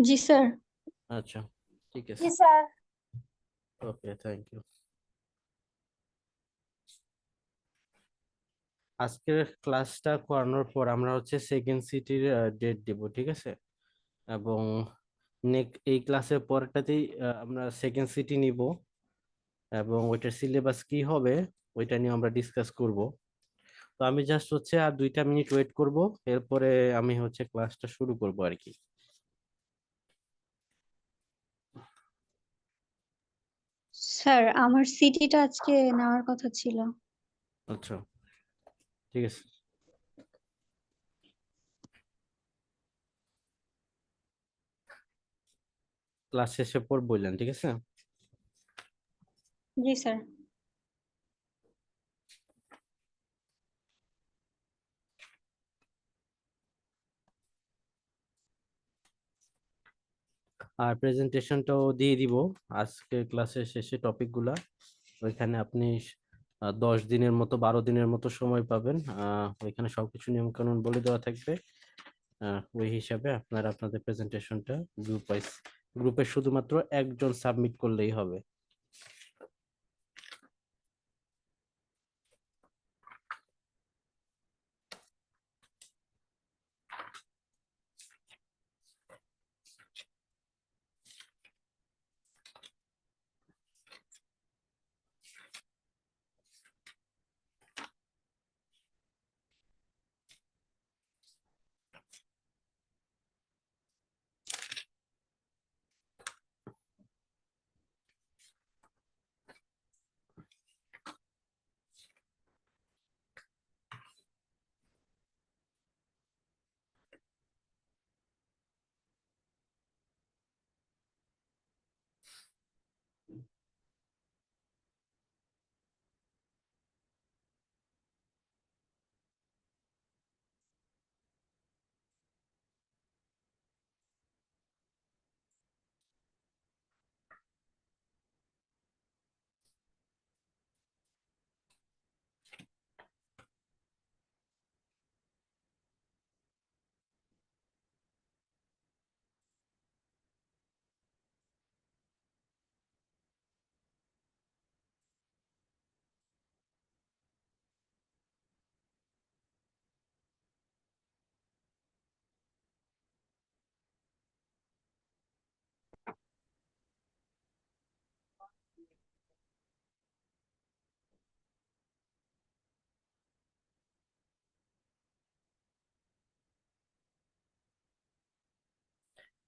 জি sir. আচ্ছা, ঠিক জি আছে। স্যার। Okay, thank you. আজকের ক্লাসটা করানোর পর আমরা হচ্ছে সেকেন্ড সিটির ডেট দিব, ঠিক আছে? এবং এই ক্লাসের পরটাতেই আমরা সেকেন্ড সিটি নিব, এবং ওইটার সিলেবাস কি হবে ওইটা নিয়ে আমরা ডিসকাস করব। তো আমি জাস্ট হচ্ছে আর 2টা মিনিট ওয়েট করব, এরপরে আমি হচ্ছে ক্লাসটা শুরু করব আর কি। স্যার আমার সিটিটা আজকে নেওয়ার কথা ছিল। আচ্ছা, ঠিক আছে। ক্লাস শেষে পর বললেন, ঠিক আছে। জি স্যার। আর প্রেজেন্টেশনটাও দিয়ে দিব আজকে ক্লাসের শেষে টপিকগুলা। ওইখানে আপনি 10 দিনের মতো 12 দিনের মতো সময় পাবেন। ওইখানে সবকিছু নিয়ম কানুন বলে দেওয়া থাকবে। ওই হিসাবে আপনারা আপনাদের প্রেজেন্টেশনটা গ্রুপ ওয়াইজ, গ্রুপে শুধুমাত্র একজন সাবমিট করলেই হবে।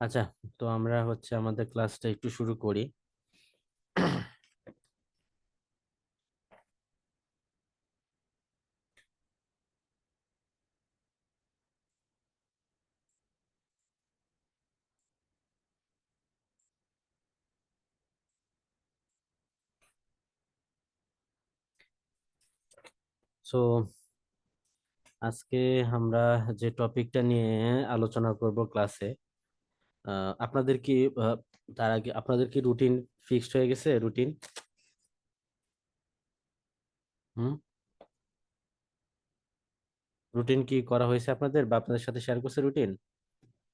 আচ্ছা, তো আমরা হচ্ছে আমাদের ক্লাসটা একটু শুরু করি। সো আজকে আমরা যে টপিকটা নিয়ে আলোচনা করব ক্লাসে, আপনাদের কি তার আগে আপনাদের কি রুটিন ফিক্সড হয়ে গেছে? রুটিন হুম রুটিন কি করা হয়েছে আপনাদের, বা আপনাদের সাথে শেয়ার করছে রুটিন?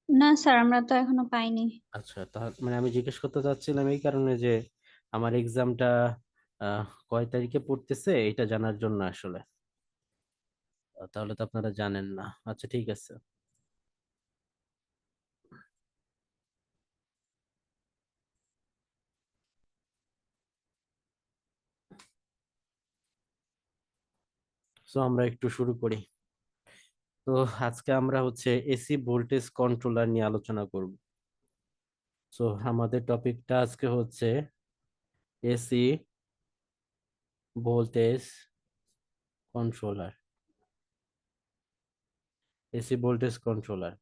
না স্যার, আমরা তো এখনো পাইনি। আচ্ছা, তাহলে মানে আমি জিজ্ঞেস করতে চাচ্ছিলাম এই কারণে যে আমার এক্সামটা আহ কয় তারিখে পড়তেছে এটা জানার জন্য আসলে। তাহলে তো আপনারা জানেন না। আচ্ছা, ঠিক আছে। তো আমরা একটু শুরু করি। তো আজকে আমরা হচ্ছে এসি ভোল্টেজ কন্ট্রোলার নিয়ে আলোচনা করব। তো আমাদের টপিকটা আজকে হচ্ছে AC voltage controller. AC voltage controller,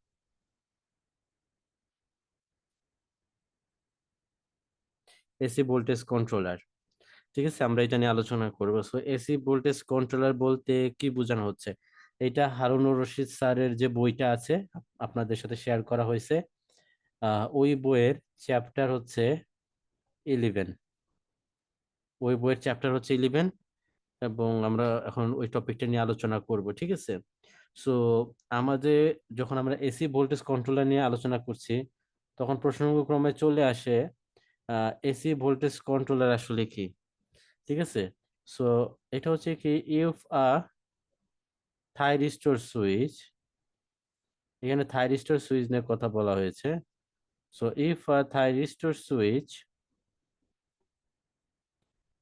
AC voltage controller, ঠিক আছে। আমরা এটা নিয়ে আলোচনা করব। সো এসি ভোল্টেজ কন্ট্রোলার বলতে কি বোঝানো হচ্ছে? এটা হারুনুর রশিদ স্যারের যে বইটা আছে আপনাদের সাথে শেয়ার করা হয়েছে, ওই বইয়ের চ্যাপ্টার হচ্ছে 11। ওই বইয়ের চ্যাপ্টার হচ্ছে 11, এবং আমরা এখন ওই টপিকটা নিয়ে আলোচনা করব, ঠিক আছে। সো আমাদের যখন আমরা এসি ভোল্টেজ কন্ট্রোলার নিয়ে আলোচনা করছি, তখন প্রসঙ্গক্রমে চলে আসে এসি ভোল্টেজ কন্ট্রোলার আসলে কি। ঠিক আছে, সো এটা হচ্ছে কি, ইফ আ থাইরিস্টর সুইচ, এখানে থাইরিস্টর সুইচ নিয়ে কথা বলা হয়েছে। So if a thyristor switch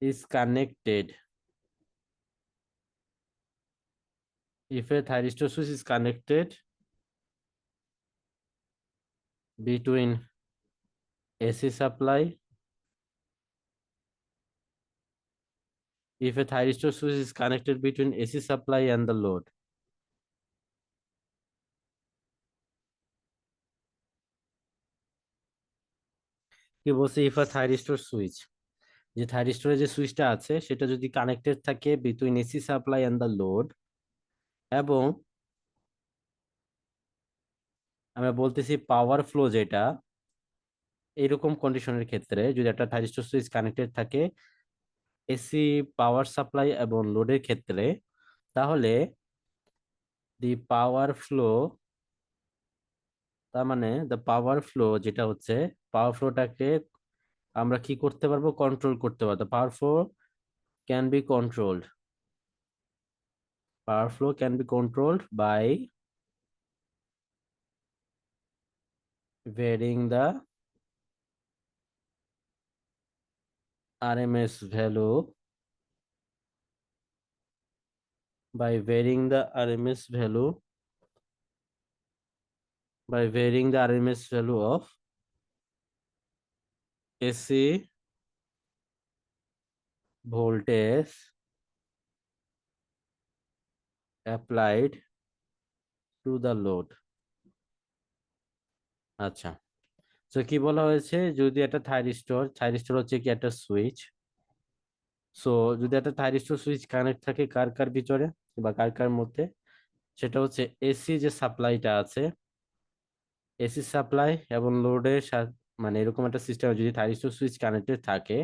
is connected, if a thyristor switch is connected between AC supply, if a thyristor switch is connected between AC supply and the load, কি বলছে, if a thyristor switch, যে থাইরিস্টরের যে সুইচটা আছে সেটা যদি connected থাকে between AC supply and the load, এবং আমরা বলতেছি পাওয়ার ফ্লো যেটা, এরকম কন্ডিশনের ক্ষেত্রে যদি একটা থাইরিস্টর সুইচ কানেক্টেড থাকে এসি পাওয়ার সাপ্লাই এবং লোডের ক্ষেত্রে, তাহলে দি পাওয়ার ফ্লো, তার মানে দ্য পাওয়ার ফ্লো যেটা হচ্ছে, পাওয়ার ফ্লোটাকে আমরা কি করতে পারবো, কন্ট্রোল করতে পারবো। Power flow can be controlled, power flow can be controlled by varying the RMS value, by varying the RMS value, by varying the RMS value of AC voltage applied to the load. আচ্ছা, তো কি বলা হয়েছে, যদি একটা thyristor, thyristor হচ্ছে কি একটা সুইচ, সো যদি একটা থাইরিস্টর সুইচ কানেক্ট থাকে কার কার ভিতরে বা কার কার মধ্যে, সেটা হচ্ছে এসি যে সাপ্লাইটা আছে, এসি সাপ্লাই এবং লোডের সাথে, মানে এরকম একটা সিস্টেম যদি থাইরিস্টর সুইচ কানেক্টেড থাকে,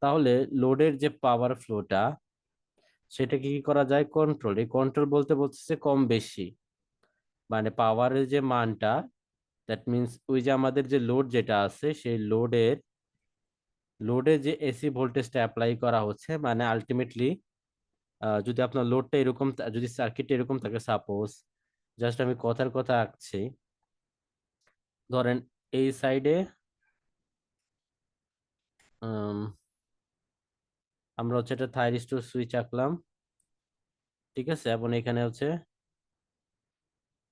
তাহলে লোডের যে পাওয়ার ফ্লোটা সেটাকে কি করা যায়, কন্ট্রোল। এই কন্ট্রোল বলতে বলতেছে কম বেশি, মানে পাওয়ারের যে মানটা, দ্যাট মিনস ওই যে আমাদের যে লোড যেটা আছে সেই লোডে যে এসি ভোল্টেজটা অ্যাপ্লাই করা হচ্ছে, মানে আলটিমেটলি যদি আপনার লোডটা এরকম যদি সার্কিটটা এরকম থাকে, সাপোজ জাস্ট আমি কথার কথা আঁকছি, ধরেন এই সাইডে আমরা হচ্ছে একটা থাইরিস্টর সুইচ আঁকলাম, ঠিক আছে, এবং এখানে হচ্ছে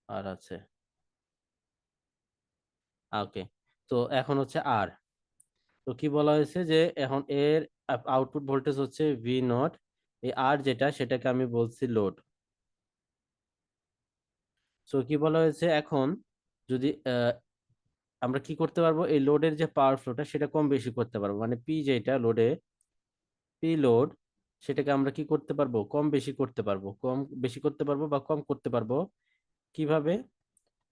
আর আছে, ওকে। তো এখন হচ্ছে আর, তো কি বলা হয়েছে যে এখন এর আউটপুট ভোল্টেজ হচ্ছে ভি নট, এই আর যেটা সেটাকে আমি বলছি লোড। সো কি বলা হয়েছে, এখন যদি আমরা কি করতে পারবো, এই লোডের যে পাওয়ার ফ্লোটা সেটা কম বেশি করতে পারবো, মানে পি যেটা লোডে, পি লোড, সেটাকে আমরা কি করতে পারবো, কম বেশি করতে পারবো, কম বেশি করতে পারবো বা কম করতে পারবো। কিভাবে,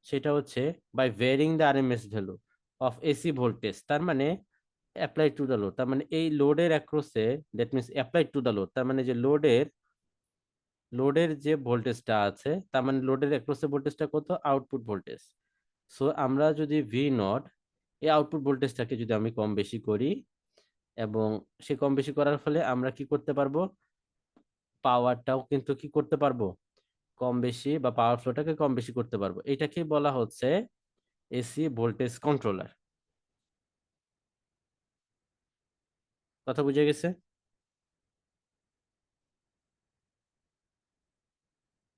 সেটা হচ্ছে by varying the RMS value of AC voltage, তার মানে অ্যাপ্লাই টু দ্য লোড, তার মানে এই লোডের অ্যাক্রসে, that means apply to the load, তার মানে যে লোডের যে ভোল্টেজটা আছে, তার মানে লোডের অ্যাক্রসে ভোল্টেজটা কত, আউটপুট ভোল্টেজ। সো আমরা যদি ভি নট, এই আউটপুট ভোল্টেজটাকে যদি আমি কম বেশি করি, এবং সে কম বেশি করার ফলে আমরা কি করতে পারবো, পাওয়ারটাও কিন্তু কি করতে পারবো, কম বেশি, বা পাওয়ার ফ্লোটাকে কম বেশি করতে পারবো। এটাকে বলা হচ্ছে এসি ভোল্টেজ কন্ট্রোলার। কথা বুঝে গেছে?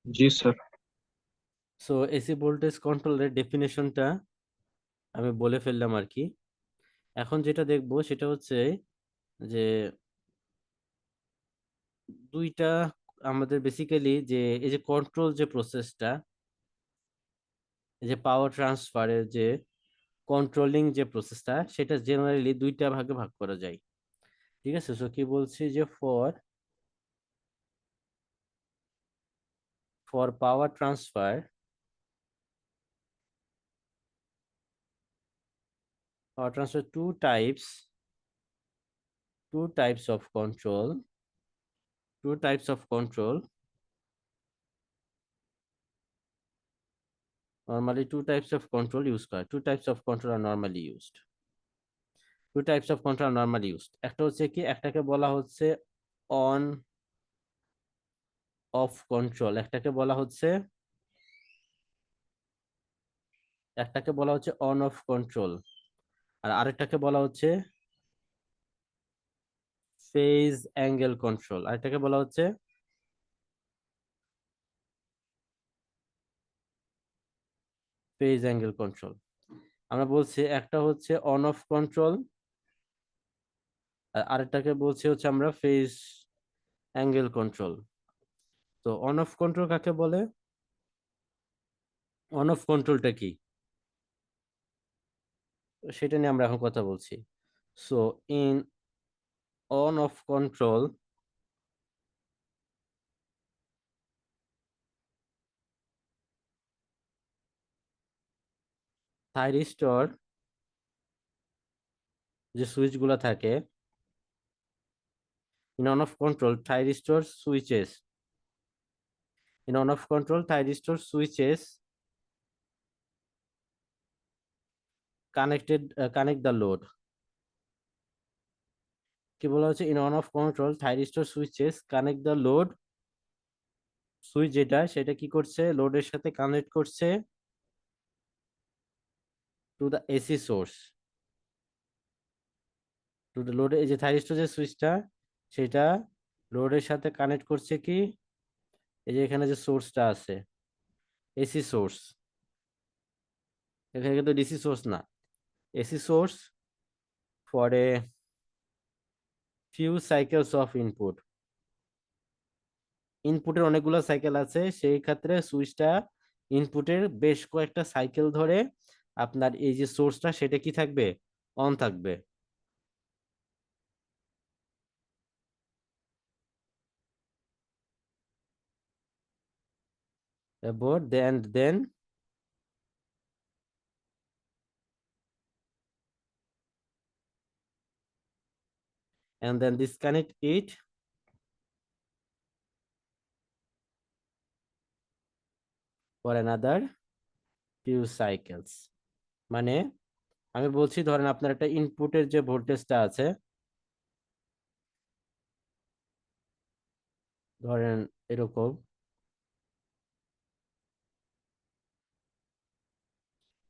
जी सर। সো এসি ভোল্টেজ কন্ট্রোলের ডেফিনেশনটা আমি বলে ফেললাম আর কি। এখন যেটা দেখবো সেটা হচ্ছে যে দুইটা, আমাদের বেসিক্যালি যে এই যে কন্ট্রোল যে প্রসেসটা, এই যে পাওয়ার ট্রান্সফারের যে কন্ট্রোলিং যে প্রসেসটা, সেটা জেনারেলি দুইটা ভাগে ভাগ করা যায়। ঠিক আছে, সো কি বলছি যে for power transfer, two types of control, two types of control Normally two types of control use করে, two types of control are normally used. Two types of control are normally used. একটা হচ্ছে কি, একটাকে বলা হচ্ছে on off control, একটাকে বলা হচ্ছে অন অফ কন্ট্রোল, আর আরেকটাকে বলা হচ্ছে ফেজ অ্যাঙ্গেল কন্ট্রোল, আরেকটাকে বলা হচ্ছে ফেজ অ্যাঙ্গেল কন্ট্রোল। আমরা বলছি একটা হচ্ছে অন অফ কন্ট্রোল, আর আরেকটাকে বলছি হচ্ছে আমরা ফেজ অ্যাঙ্গেল কন্ট্রোল। তো অন অফ কন্ট্রোল কাকে বলে, অন অফ কন্ট্রোলটা কি সেটা নিয়ে আমরা এখন কথা বলছি। So in on off control, thyristor যে সুইচ গুলা থাকে, in on off control thyristor switches, in on off control thyristor switches connect the load. কি বলা হচ্ছে, in on off control thyristor switches connect the load, switch যেটা সেটা কি করছে, লোডের সাথে কানেক্ট করছে to the AC source, two the load. এই যে থাইরিস্টর যে সুইচটা, সেটা লোডের সাথে কানেক্ট করছে কি, এই যে এখানে যে সোর্সটা আছে, এসি সোর্স, এখানে কিন্তু ডিসি সোর্স না, AC source for a few cycles of input. ইনপুটের অনেকগুলো সাইকেল আছে, সেই ক্ষেত্রে সুইচটা ইনপুটের বেশ কয়েকটা সাইকেল ধরে আপনার এই যে সোর্সটা সেটা কি থাকবে, অন থাকবে। About then and then disconnect it for another few cycles। মানে আমি বলছি, ধরেন আপনার একটা ইনপুটের যে ভোল্টেজটা আছে, ধরেন এরকম,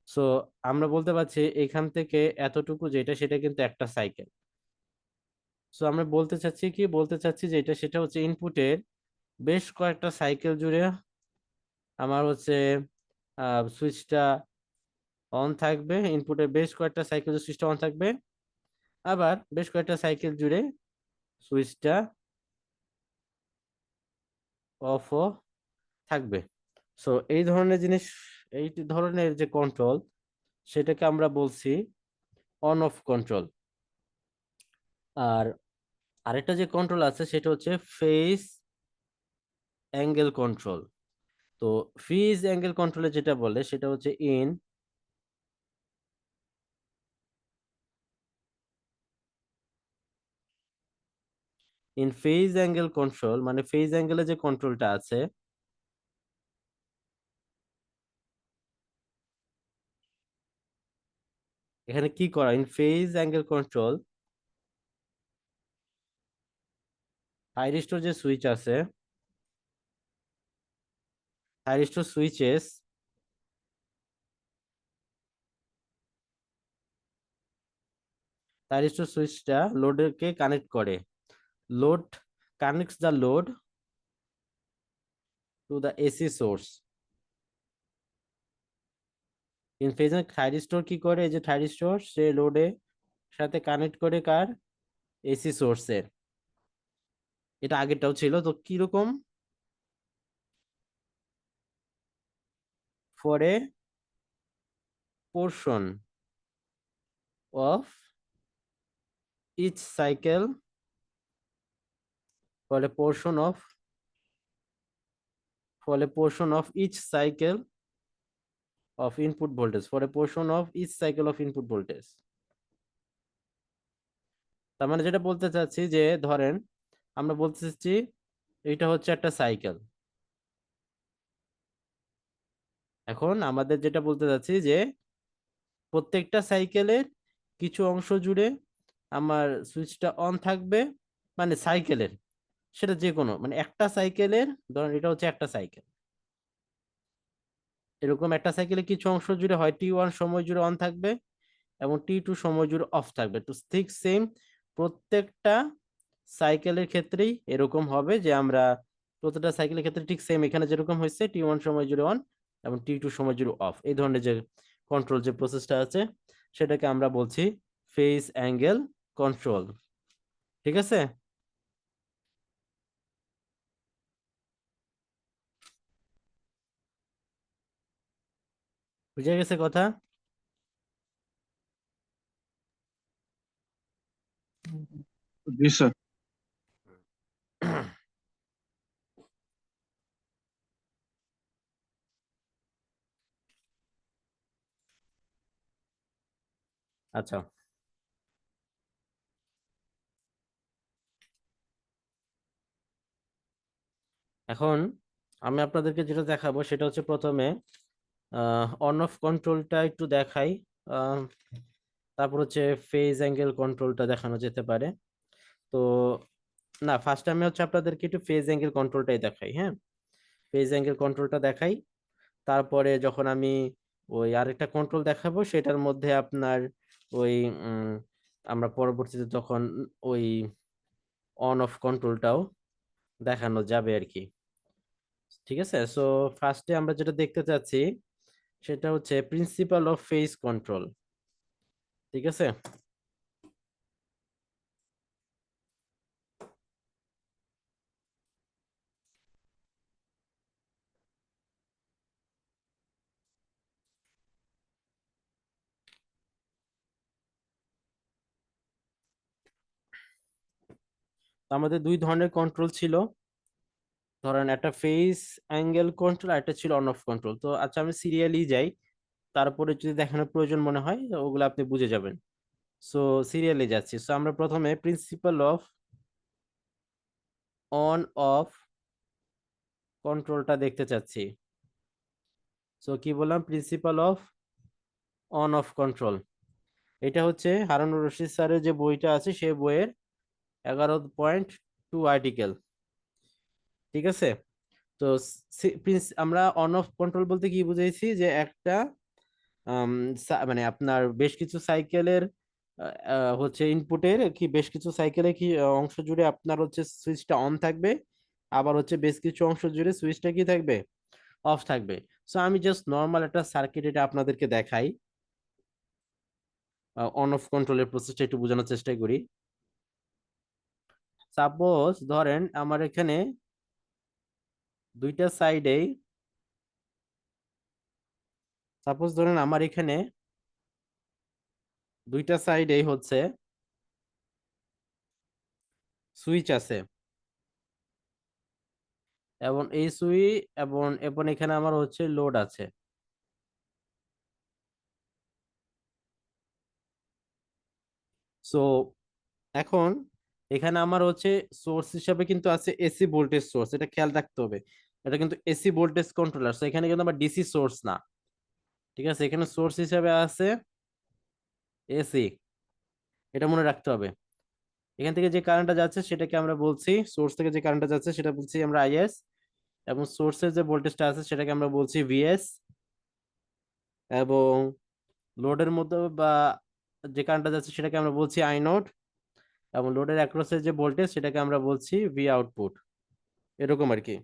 সো আমরা বলতে পারছি এখান থেকে এতটুকু যেটা সেটা কিন্তু একটা সাইকেল। সো আমরা বলতে চাচ্ছি যে এটা সেটা হচ্ছে ইনপুটের বেশ কয়েকটা সাইকেল জুড়ে আমার হচ্ছে সুইচটা অন থাকবে, ইনপুটের বেশ কয়েকটা সাইকেল সুইচটা অন থাকবে, আবার বেশ কয়েকটা সাইকেল জুড়ে সুইচটা অফও থাকবে। সো এই ধরনের জিনিস, এই ধরনের যে কন্ট্রোল সেটাকে আমরা বলছি অন অফ কন্ট্রোল। আর আরেকটা যে কন্ট্রোল আছে সেটা হচ্ছে ফেজ অ্যাঙ্গেল কন্ট্রোল। তো ফেজ অ্যাঙ্গেল কন্ট্রোলে যেটা বলে সেটা হচ্ছে ইন ফেজ অ্যাঙ্গেল কন্ট্রোল, মানে ফেজ অ্যাঙ্গেলে যে কন্ট্রোলটা আছে, এখানে কি করা, in phase angle control thyristor যে সুইচ আছে, থাইরিস্টর সুইচেস থাইরিস্টর সুইচটা লোডকে কানেক্ট করে, load connects the load to the AC source. In phase thyristor কি করে, এই যে থাইরিস্টর সে লোডে সাথে কানেক্ট করে কার, এসি সোর্সের। এটা আগেরটাও ছিল, তো কিরকম, for a portion of each cycle, for a portion of each cycle of input voltage, for a portion of each cycle of input voltage. তার মানে যেটা বলতে চাচ্ছি যে ধরেন আমরা বলতে চাচ্ছি এটা হচ্ছে একটা সাইকেল, এখন আমাদের যেটা বলতে চাচ্ছি যে প্রত্যেকটা সাইকেলের কিছু অংশ জুড়ে আমার সুইচটা অন থাকবে, মানে সাইকেলের, সেটা যে কোনো মানে একটা সাইকেলের, ধরেন এটা হচ্ছে একটা সাইকেল, এরকম একটা সাইকেলে কিছু অংশ জুড়ে হয় T1 সময় জুড়ে অন থাকবে এবং T2 সময় জুড়ে অফ থাকবে। তো ঠিক সেম প্রত্যেকটা সাইকেলের ক্ষেত্রেই এরকম হবে যে আমরা প্রত্যেকটা সাইকেলের ক্ষেত্রে ঠিক সেম এখানে যেরকম হয়েছে T1 সময় জুড়ে অন এবং T2 সময় জুড়ে অফ, এই ধরনের যে কন্ট্রোল যে প্রসেসটা আছে সেটাকে আমরা বলছি ফেজ অ্যাঙ্গেল কন্ট্রোল। ঠিক আছে? বুঝে গেছে কথা? জি স্যার। আচ্ছা, এখন আমি আপনাদেরকে যেটা দেখাবো সেটা হচ্ছে প্রথমে অন অফ কন্ট্রোলটা একটু দেখাই। আহ, তারপর হচ্ছে ফেজ অ্যাঙ্গেল কন্ট্রোলটা দেখানো যেতে পারে। তো না, ফার্স্ট আমি হচ্ছে আপনাদেরকে একটু ফেজ অ্যাঙ্গেল কন্ট্রোলটাই দেখাই। হ্যাঁ, ফেজ অ্যাঙ্গেল কন্ট্রোলটা দেখাই, তারপরে যখন আমি ওই আরেকটা কন্ট্রোল দেখাবো সেটার মধ্যে আপনার ওই উম, আমরা পরবর্তীতে তখন ওই অন অফ কন্ট্রোলটাও দেখানো যাবে আর কি। ঠিক আছে, সো ফার্স্টে আমরা যেটা দেখতে চাচ্ছি সেটা হচ্ছে প্রিন্সিপাল অফ ফেজ কন্ট্রোল। ঠিক আছে, তো আমাদের দুই ধরনের কন্ট্রোল ছিল, ধরেন একটা ফেস অ্যাঙ্গেল কন্ট্রোল আর একটা ছিল অন অফ কন্ট্রোল। তো আচ্ছা আমি সিরিয়ালি যাই, তারপরে যদি দেখানোর প্রয়োজন মনে হয় তো ওগুলো আপনি বুঝে যাবেন। সো সিরিয়ালি যাচ্ছি, সো আমরা প্রথমে প্রিন্সিপাল অফ অন অফ কন্ট্রোলটা দেখতে চাচ্ছি। সো কি বললাম, principal of on off control, এটা হচ্ছে হারুনুর রশিদ স্যারের যে বইটা আছে সেই বইয়ের 11.2 আর্টিকেল। ঠিক আছে, তো আমরা অন অফ কন্ট্রোল বলতে কি বুঝাইছি যে একটা আম, মানে আপনার বেশ কিছু সাইকেলের হচ্ছে ইনপুটের কি বেশ কিছু সাইকেলে কি অংশ জুড়ে আপনার হচ্ছে সুইচটা অন থাকবে, আবার হচ্ছে বেশ কিছু অংশ জুড়ে সুইচটা কি থাকবে, অফ থাকবে। সো আমি জাস্ট নর্মাল একটা সার্কিট এটা আপনাদেরকে দেখাই, অন অফ কন্ট্রোলের প্রসেসটা একটু বোঝানোর চেষ্টা করি। সাপোজ ধরেন আমার এখানে দুইটা সাইডেই, সাপোজ ধরেন আমার এখানে দুইটা সাইডেই হচ্ছে সুইচ আছে, এবং এই সুইচ এবং এবং এখানে আমার হচ্ছে লোড আছে। সো এখন এখানে আমার হচ্ছে সোর্স হিসাবে কিন্তু আছে এসি ভোল্টেজ সোর্স, এটা খেয়াল রাখতে হবে। এটা কিন্তু এসি ভোল্টেজ কন্ট্রোলার, সো এখানে কিন্তু আমার ডিসি সোর্স না। ঠিক আছে, এখানে সোর্স হিসাবে আছে এসি, এটা মনে রাখতে হবে। এখান থেকে যে কারেন্টটা যাচ্ছে সেটাকে আমরা বলছি, সোর্স থেকে যে কারেন্টটা যাচ্ছে সেটা বলছি আমরা আইএস, এবং সোর্সের যে ভোল্টেজটা আছে সেটাকে আমরা বলছি ভিএস, এবং লোডের মধ্যে বা যে কারেন্টটা যাচ্ছে সেটাকে আমরা বলছি আই নোড, এবং লোডের অ্যাক্রসের যে ভোল্টেজ সেটাকে আমরা বলছি ভি আউটপুট, এরকম আর কি।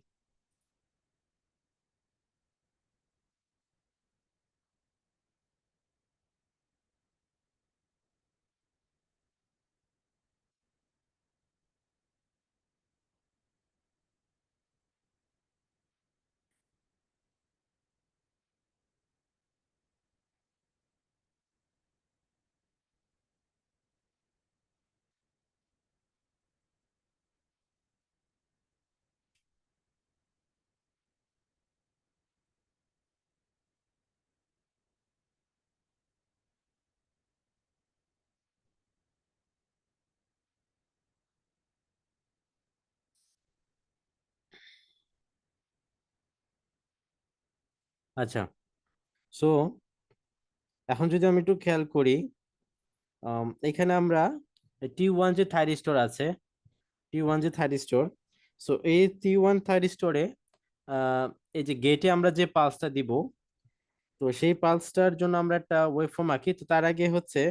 আচ্ছা, সো এখন যদি আমি একটু খেয়াল করি, এখানে আমরা T1 যে থাইরিস্টর আছে, T1 যে থাইরিস্টর, সো এই T1 থাইরিস্টরে এই যে গেটে আমরা যে পালসটা দিব, তো সেই পালসটার জন্য আমরা একটা ওয়েভ ফর্ম আঁকি। তো তার আগে হচ্ছে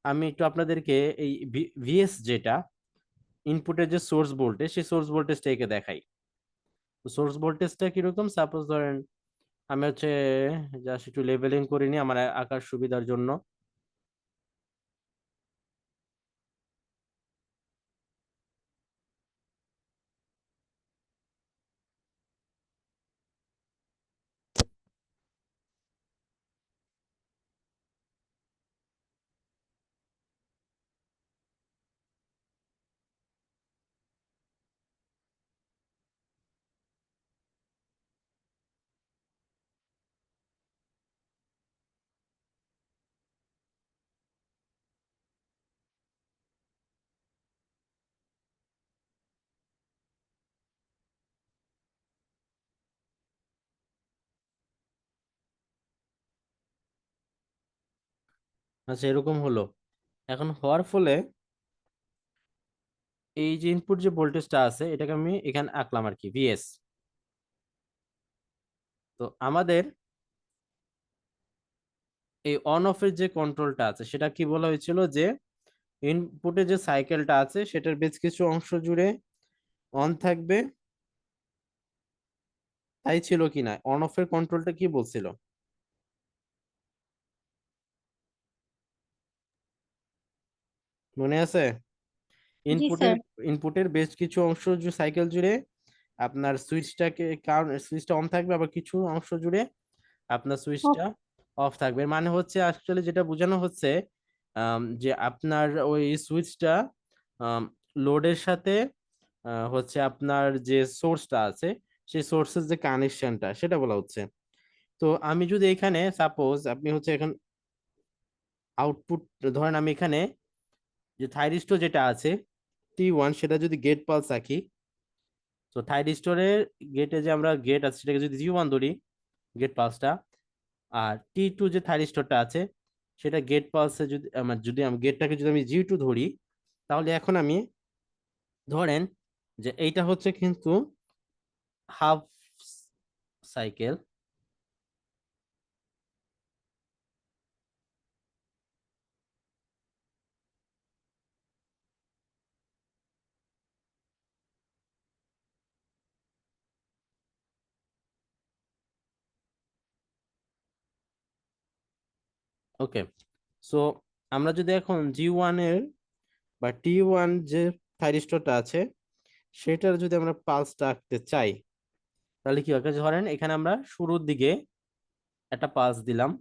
আমি একটু আপনাদেরকে এই ভিএস যেটা ইনপুটের যে সোর্স ভোল্টেজ, সেই সোর্স ভোল্টেজটা এঁকে দেখাই। তো সোর্স ভোল্টেজটা কিরকম, সাপোজ ধরেন আমি হচ্ছে জাস্ট একটু লেভেলিং করে নিই আমার আঁকার সুবিধার জন্য। আচ্ছা, এরকম হলো। এখন হওয়ার ফলে এই যে ইনপুট যে ভোল্টেজটা আছে এটাকে আমি এখানে আঁকলাম আর কি, ভিএস। তো আমাদের এই অন অফ এর যে কন্ট্রোলটা আছে সেটা কি বলা হয়েছিল, যে ইনপুটে যে সাইকেলটা আছে সেটার বেশ কিছু অংশ জুড়ে অন থাকবে, তাই ছিল কি না? অন অফ এর কন্ট্রোলটা কি বলছিল মনে আছে? জি ইনপুটের স্যার। ইনপুটের বেশ কিছু অংশ সাইকেল জুড়ে আপনার সুইচটাকে, কারণ সুইচটা অন থাকবে, আবার কিছু অংশ জুড়ে আপনার ও, সুইচটা অফ থাকবে। মানে হচ্ছে অ্যাকচুয়ালি যেটা বোঝানো হচ্ছে, যে আপনার ওই সুইচটা লোডের সাথে হচ্ছে আপনার যে সোর্সটা আছে সেই সোর্সের যে কানেকশনটা সেটা বলা হচ্ছে। তো আমি যদি এখানে সাপোজ আপনি হচ্ছে এখন আউটপুট ধরেন, আমি এখানে যে থাইরিস্টো যেটা আছে T1 সেটা যদি গেট পালস আঁকি, তো থাইরিস্টোরের গেটে যে আমরা গেট আছে সেটাকে যদি G1 ধরি, গেট পালসটা, আর T2 যে থাইরিস্টরটা আছে সেটা গেট পালসে যদি আমার, যদি আমি গেটটাকে যদি আমি G2 ধরি, তাহলে এখন আমি ধরেন যে এইটা হচ্ছে কিন্তু হাফ সাইকেল। ওকে, সো আমরা যদি এখন G1 এর বা T1 যে থাইরিস্টরটা আছে সেটার যদি আমরা পালসটা আঁকতে চাই, তাহলে কি হবে? ধরেন এখানে আমরা শুরুর দিকে একটা পালস দিলাম,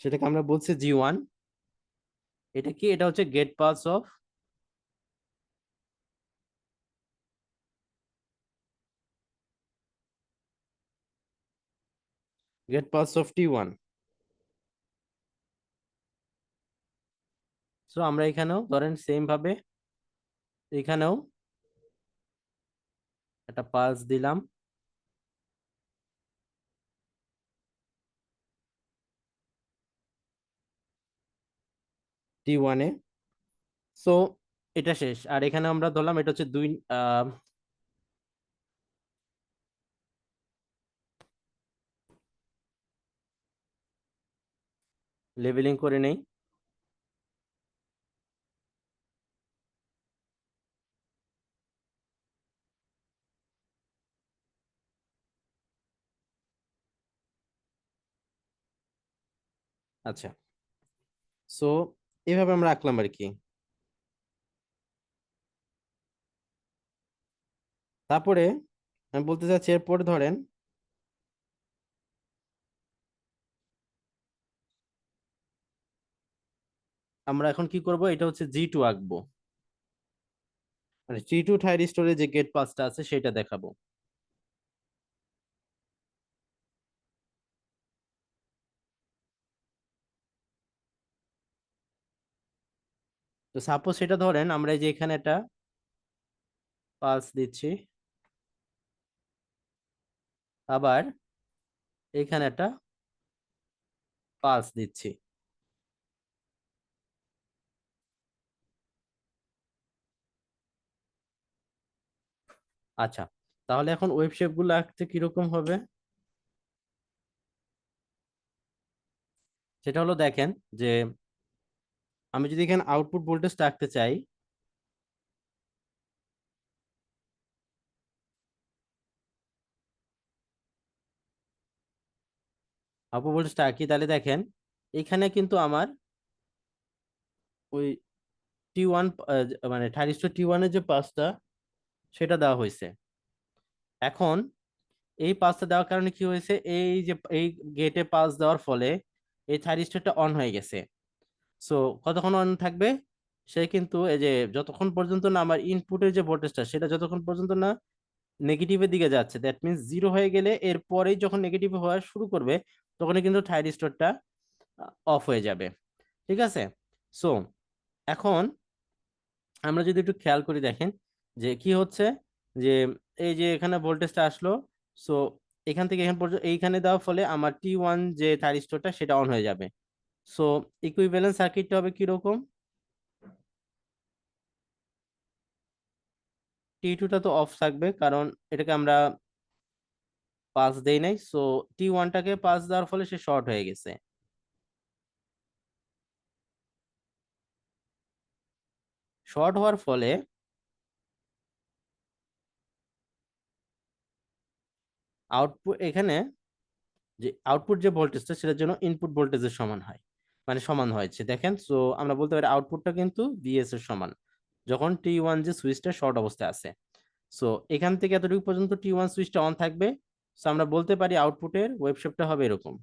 সেটাকে আমরা বলছি G1। এটা কি? এটা হচ্ছে gate pulse of T1। So আমরা এখানেও ধরেন সেম ভাবে এখানেও একটা পালস দিলাম T1 এ। সো এটা শেষ, আর এখানে আমরা ধরলাম এটা হচ্ছে দুই, লেভেলিং করে নেই। আচ্ছা, সো এভাবে আমরা আঁকলাম আর কি। তারপরে আমি বলতে চাচ্ছি এরপর ধরেন আমরা এখন কি করব, এটা হচ্ছে G2 আঁকবো, মানে G2 থাইরিস্টরে যে গেট পাসটা আছে সেটা দেখাবো। তো তো সাপোজ সেটা ধরেন আমরা এই যে এখানে একটা পালস দিচ্ছি, আবার এখানে একটা পালস দিচ্ছি। আচ্ছা, তাহলে এখন ওয়েভ শেপ গুলো আঁকতে কিরকম হবে? সেটা হলো দেখেন যে আমি যদি এখানে আউটপুট ভোল্টেজটা আঁকতে চাই, আউটপুট ভোল্টেজটা আঁকি, তাহলে দেখেন এখানে কিন্তু আমার ওই T1 মানে থাইরিস্টর T1 এর যে পাসটা সেটা দেওয়া হয়েছে। এখন এই পাসটা দেওয়ার কারণে কি হয়েছে, এই যে এই গেটে পাস দেওয়ার ফলে এই থাইরিস্টরটা অন হয়ে গেছে। সো কতক্ষণ অন থাকবে? সে কিন্তু এই যে যতক্ষণ পর্যন্ত না আমার ইনপুটের যে ভোল্টেজটা সেটা যতক্ষণ পর্যন্ত না নেগেটিভের দিকে যাচ্ছে, দ্যাট মিনস জিরো হয়ে গেলে এরপরেই যখন নেগেটিভ হওয়া শুরু করবে তখনই কিন্তু থাইরিস্টরটা অফ হয়ে যাবে। ঠিক আছে? সো এখন আমরা যদি একটু খেয়াল করি, দেখেন যে কি হচ্ছে, যে এই যে এখানে ভোল্টেজটা আসলো। সো এখান থেকে এখান পর্যন্ত এইখানে দেওয়ার ফলে আমার T1 যে থাইরিস্টরটা সেটা অন হয়ে যাবে। সো ইকুইভ্যালেন্ট সার্কিটটা হবে কিরকম? T2টা তো অফ থাকবে কারণ এটাকে আমরা পাস দেই নাই, সো T1টাকে পাস দেওয়ার ফলে সে শর্ট হয়ে গেছে। শর্ট হওয়ার ফলে আউটপুট এখানে যে আউটপুট যে ভোল্টেজটা সেটার জন্য ইনপুট ভোল্টেজের সমান হয়, মানে সমান হয়েছে। দেখেন, সো আমরা বলতে পারি আউটপুটটা কিন্তু ভিএস এর সমান যখন T1 যে সুইচটা শর্ট অবস্থায় আছে। সো এখান থেকে এতটুকু পর্যন্ত T1 সুইচটা অন থাকবে। সো আমরা বলতে পারি আউটপুটের ওয়েভ শেপটা হবে এরকম।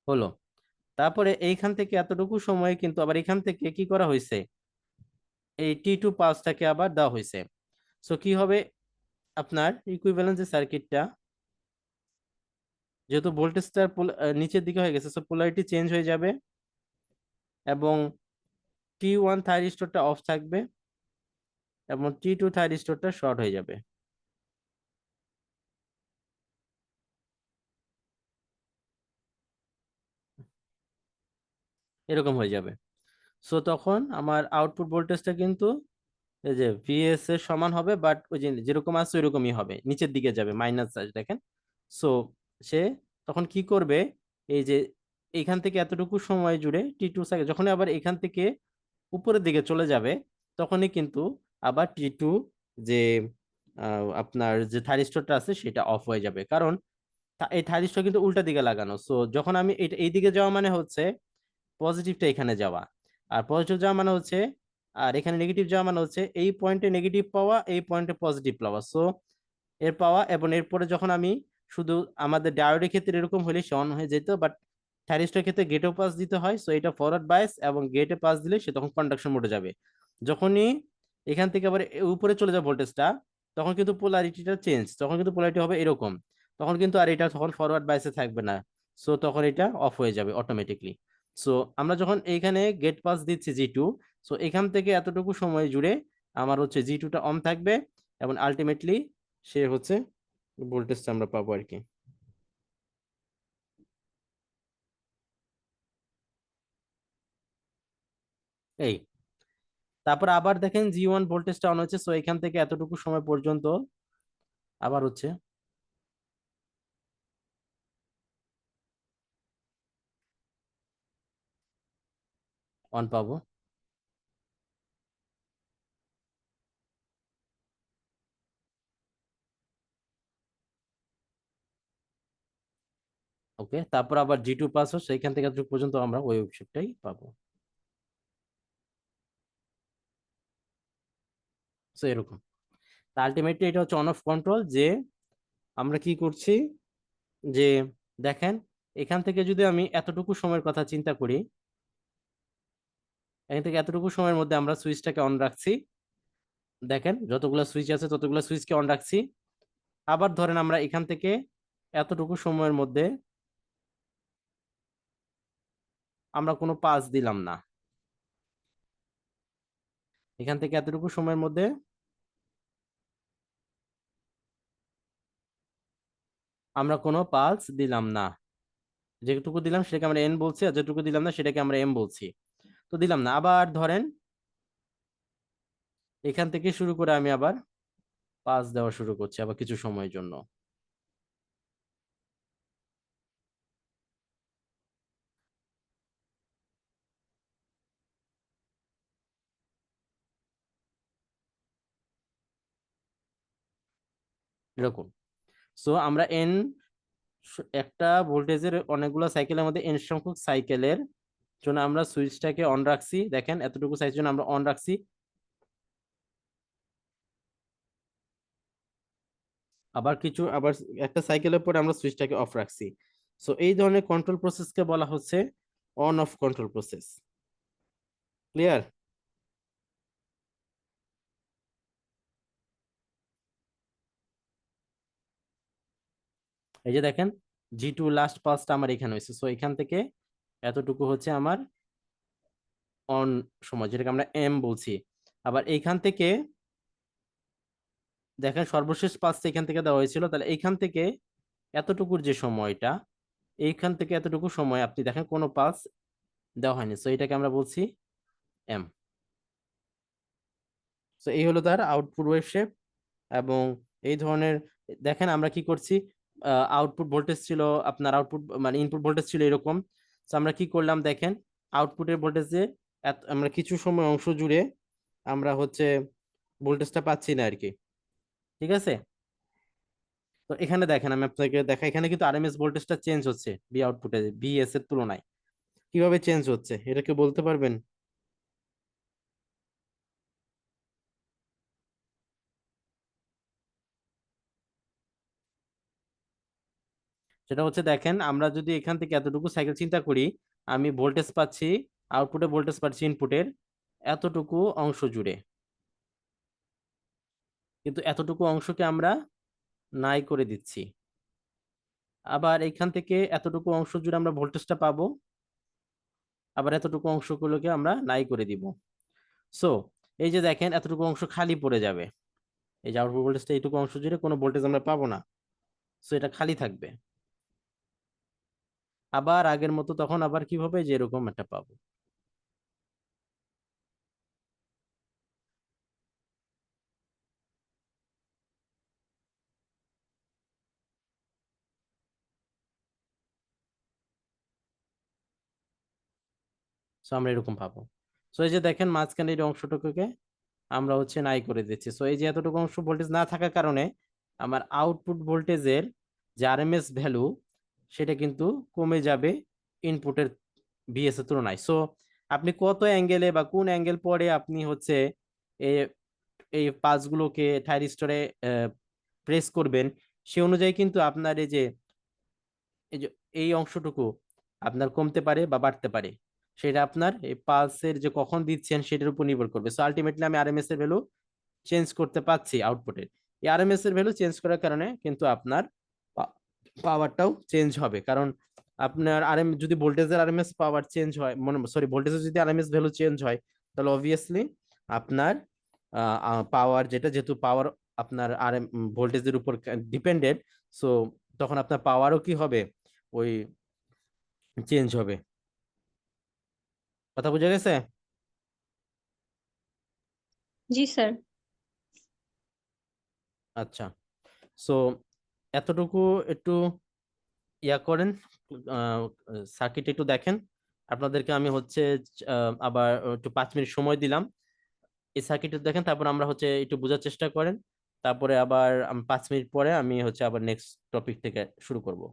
হলো। তারপরে এইখান থেকে এতটুকু সময় কিন্তু আবার এখান থেকে কি করা হয়েছে, এই T2 পালসটাকে আবার দেওয়া হয়েছে। সো কি হবে, আপনার ইকুইভ্যালেন্ট যে সার্কিটটা, যেহেতু ভোল্টেজটা নিচের দিকে হয়ে গেছে, সো পোলারিটি চেঞ্জ হয়ে যাবে এবং T1 থাইরিস্টরটা অফ থাকবে এবং T2 থাইরিস্টরটা শর্ট হয়ে যাবে। এরকম হয়ে যাবে। সো তখন আমার আউটপুট ভোল্টেজটা কিন্তু এই যে ভিএস এর সমান হবে, বাট ওই যে যেরকম আছে ওইরকমই হবে, নিচের দিকে যাবে, মাইনাস দেখেন। সো সে তখন কি করবে, এই যে এখান থেকে এতটুকু সময় জুড়ে T2 সেকেন্ড যখন আবার এখান থেকে উপরের দিকে চলে যাবে তখনই কিন্তু আবার T2 যে আপনার যে থাইরিস্টরটা আছে সেটা অফ হয়ে যাবে, কারণ এই থাইরিস্টর কিন্তু উল্টা দিকে লাগানো। সো যখন আমি এটা এই দিকে যাওয়া মানে হচ্ছে পজিটিভটা এখানে যাওয়া, আর পজিটিভ যাওয়া মানে হচ্ছে, আর এখানে নেগেটিভ যাওয়া মানে হচ্ছে এই পয়েন্টে নেগেটিভ পাওয়া, এই পয়েন্টে পজিটিভ পাওয়া। সো এর পাওয়া এবং এরপরে যখন আমি শুধু আমাদের ডায়োডের ক্ষেত্রে এরকম হলে সে অন হয়ে যেত, বাট থাইরিস্টরের ক্ষেত্রে গেটও পাস দিতে হয়। সো এটা ফরওয়ার্ড বায়াস এবং গেটে পাস দিলে সে তখন কন্ডাকশন মোডে যাবে। যখনই এখান থেকে আবার উপরে চলে যাবে ভোল্টেজটা, তখন কিন্তু পোলারিটিটা চেঞ্জ, তখন কিন্তু পোলারিটি হবে এরকম, তখন কিন্তু আর এটা তখন ফরওয়ার্ড বায়াসে থাকবে না। সো তখন এটা অফ হয়ে যাবে অটোমেটিকলি। সো আমরা যখন এইখানে গেট পাস দিচ্ছি G2, সো এখান থেকে এতটুকু সময় জুড়ে আমার হচ্ছে G2টা অন থাকবে এবং আলটিমেটলি সে হচ্ছে ভোল্টেজটা আমরা পাবো আর কি। এই তারপর আবার দেখেন G1 ভোল্টেজটা অন হচ্ছে, সো এখান থেকে এতটুকু সময় পর্যন্ত আবার হচ্ছে অন পাবো। ওকে, তারপর আবার G2 পাস হচ্ছে, এখান থেকে এতটুকু পর্যন্ত আমরা ওই ওয়েবশেপটাই পাবো। সো এরকম আলটিমেটলি এটা হচ্ছে অন অফ কন্ট্রোল। যে আমরা কি করছি, যে দেখেন এখান থেকে যদি আমি এতটুকু সময়ের কথা চিন্তা করি, এখান থেকে এতটুকু সময়ের মধ্যে আমরা সুইচটাকে অন রাখছি দেখেন যতগুলো সুইচ আছে ততগুলো সুইচকে অন রাখছি। আবার ধরেন আমরা এখান থেকে এতটুকু সময়ের মধ্যে আমরা কোনো পাস দিলাম না, এখান থেকে এতটুকু সময়ের মধ্যে আমরা কোনো পালস দিলাম না, যেটুকু দিলাম সেটাকে আমরা এন বলছি, আর যেটুকু দিলাম না সেটাকে আমরা এম বলছি। তো দিলাম না, আবার ধরেন এখান থেকে শুরু করে আমি আবার পাস দেওয়া শুরু করছি আবার কিছু সময়ের জন্য। এরকম। সো আমরা এন, একটা ভোল্টেজের অনেকগুলো সাইকেলের মধ্যে এন সংখ্যক সাইকেলের জন্য আমরা সুইচটাকে অন রাখছি, দেখেন এতটুকু সাইজের জন্য আমরা অন রাখছি, আবার একটা সাইকেলের পরে আমরা সুইচটাকে অফ রাখছি। সো এই ধরনের কন্ট্রোল প্রসেসকে বলা হচ্ছে on off control process. Clear? এই যে দেখেন G2 লাস্ট পাসটা আমার এখানে হয়েছে, সো এখান থেকে এতটুকু হচ্ছে আমার অন সময়, যেটাকে আমরা এম বলছি। আবার এইখান থেকে দেখেন সর্বশেষ পাসটা এখান থেকে দেওয়া হয়েছিল, তাহলে এইখান থেকে এতটুকুর যে সময়টা, এইখান থেকে এতটুকু সময় আপনি দেখেন কোনো পাস দেওয়া হয়নি, সো এটাকে আমরা বলছি এম। সো এই হলো তার আউটপুট ওয়েভ শেপ। এবং এই ধরনের, দেখেন আমরা কি করছি, আউটপুট ভোল্টেজ ছিল আপনার, আউটপুট মানে ইনপুট ভোল্টেজ ছিল এরকম। তো আমরা কি করলাম দেখেন, আউটপুটের ভোল্টেজে আমরা কিছু সময় অংশ জুড়ে আমরা হচ্ছে ভোল্টেজটা পাচ্ছি না আর কি। ঠিক আছে? তো এখানে দেখেন আমি আপনাকে দেখা, এখানে কিন্তু আরএমএস ভোল্টেজটা চেঞ্জ হচ্ছে বি আউটপুটে বিএস এর তুলনায়। কিভাবে চেঞ্জ হচ্ছে এটা কি বলতে পারবেন? সেটা হচ্ছে দেখেন, আমরা যদি এখান থেকে এতটুকু সাইকেল চিন্তা করি, আমি ভোল্টেজ পাচ্ছি, আউটপুটে ভোল্টেজ পাচ্ছি ইনপুটের এতটুকু অংশ জুড়ে, কিন্তু এতটুকু অংশকে আমরা নাই করে দিচ্ছি। আবার এখান থেকে এতটুকু অংশ জুড়ে আমরা ভোল্টেজটা পাবো, আবার এতটুকু অংশগুলোকে আমরা নাই করে দিব। সো এই যে দেখেন এতটুকু অংশ খালি পড়ে যাবে, এই যে আউটপুট ভোল্টেজটা এইটুকু অংশ জুড়ে কোনো ভোল্টেজ আমরা পাবো না, সো এটা খালি থাকবে। আবার আগের মতো তখন আবার কি হবে, যে এরকম একটা পাবো। সো আমরা এরকম পাবো। সো এই যে দেখেন মাঝখানে এই অংশটুকুকে আমরা হচ্ছে নাই করে দিচ্ছি। সো এই যে এতটুকু অংশ ভোল্টেজ না থাকার কারণে আমার আউটপুট ভোল্টেজের যে আরএমএস ভ্যালু সেটা কিন্তু কমে যাবে ইনপুটের বিএস এর তুলনায়। সো আপনি কত অ্যাঙ্গেলে বা কোন অ্যাঙ্গেল পরে আপনি হচ্ছে এই এই পাঁচগুলোকে থাইরিস্টরে প্রেস করবেন, সে অনুযায়ী কিন্তু আপনার এই যে এই অংশটুকু আপনার কমতে পারে বা বাড়তে পারে। সেটা আপনার এই পালসের যে কখন দিচ্ছেন সেটার উপর নির্ভর করবে। সো আলটিমেটলি আমি আরএমএস এর ভ্যালু চেঞ্জ করতে পাচ্ছি আউটপুটের। এই আরএমএস এর ভ্যালু চেঞ্জ করার কারণে কিন্তু আপনার পাওয়ারটাও চেঞ্জ হবে, কারণ আপনার যদি ভোল্টেজের আরএমএস পাওয়ার চেঞ্জ হয়, সরি ভোল্টেজের যদি আরএমএস ভ্যালু চেঞ্জ হয়, তাহলে অবভিয়াসলি আপনার পাওয়ার, যেহেতু পাওয়ার আপনার ভোল্টেজের উপর ডিপেন্ডেন্ট, সো তখন আপনার পাওয়ারও কি হবে, ওই চেঞ্জ হবে। কথা বুঝা গেছে? জি স্যার। আচ্ছা। সো এতটুকু একটু ইয়া করেন, সার্কিট একটু দেখেন। আপনাদেরকে আমি হচ্ছে আবার একটু 5 মিনিট সময় দিলাম, এই সার্কিট দেখেন, তারপর আমরা হচ্ছে একটু বোঝার চেষ্টা করেন। তারপরে আবার 5 মিনিট পরে আমি হচ্ছে আবার নেক্সট টপিক থেকে শুরু করব।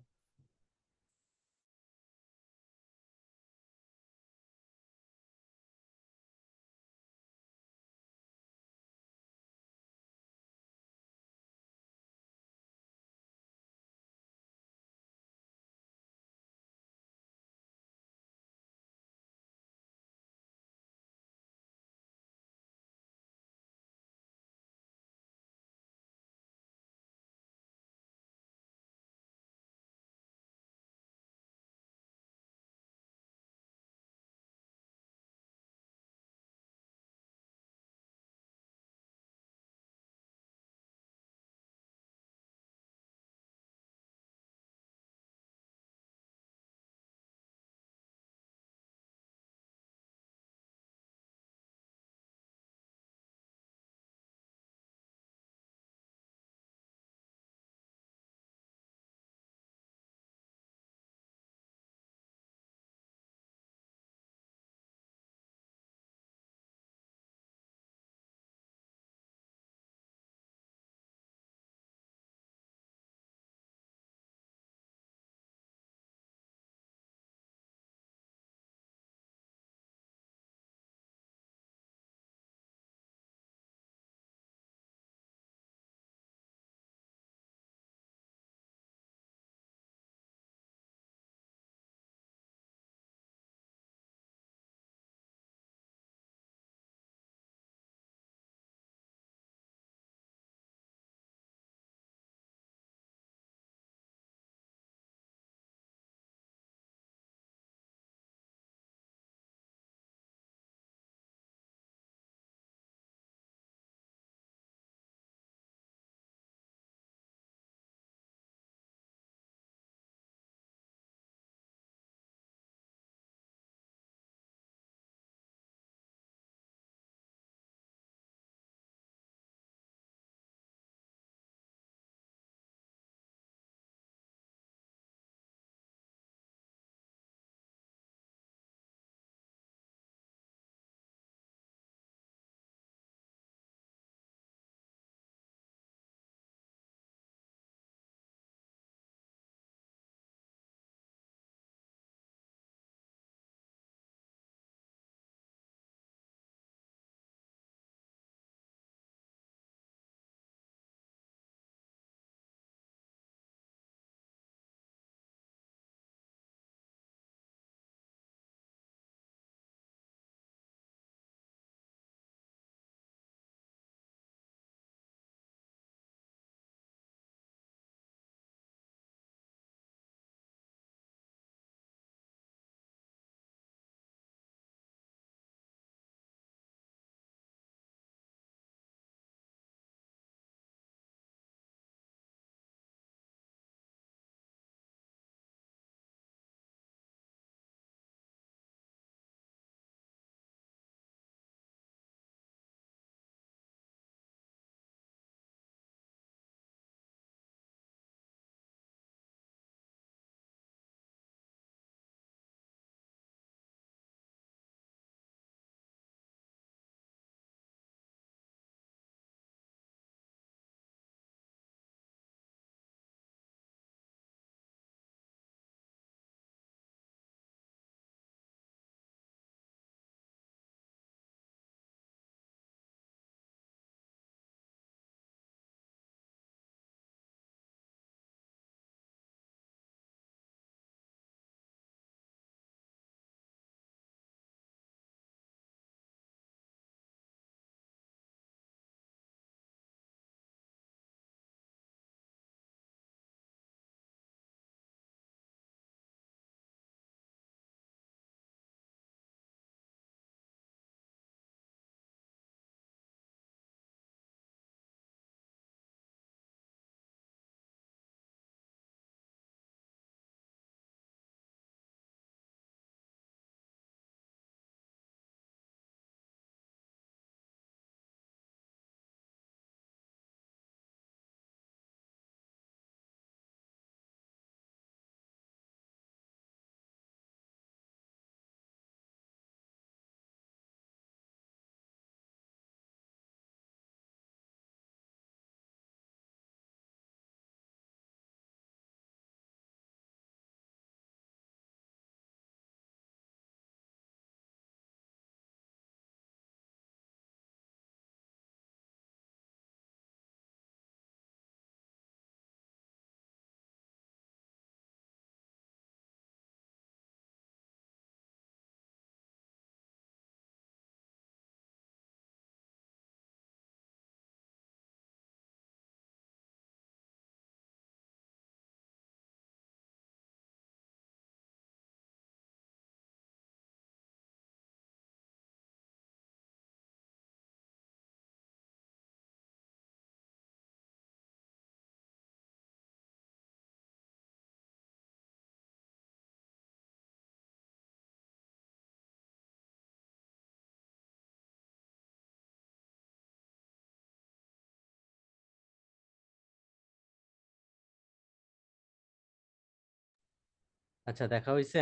আচ্ছা, দেখা হয়েছে।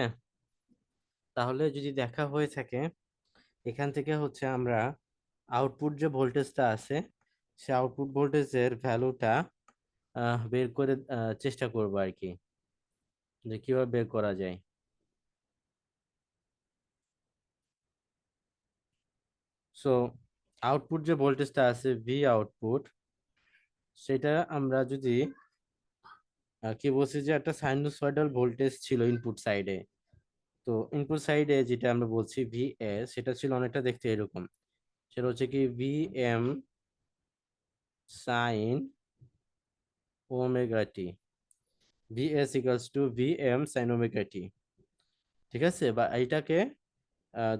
তাহলে যদি দেখা হয়ে থাকে, এখান থেকে হচ্ছে আমরা আউটপুট যে ভোল্টেজটা আছে, সে আউটপুট ভোল্টেজের ভ্যালুটা বের করে চেষ্টা করব আর কি, যে কিভাবে বের করা যায়। সো আউটপুট যে ভোল্টেজটা আছে ভি আউটপুট, সেটা আমরা যদি কি বলছি যে একটা সাইনুসয়েডাল ভোল্টেজ ছিল ইনপুট সাইডে। তো ইনপুট সাইডে যেটা আমরা বলছি ভি এস, সেটা ছিল অনেকটা দেখতে এরকম। সেটা হচ্ছে কি V M sine omega T, V S equals to V M sine omega T. ঠিক আছে, বা এইটাকে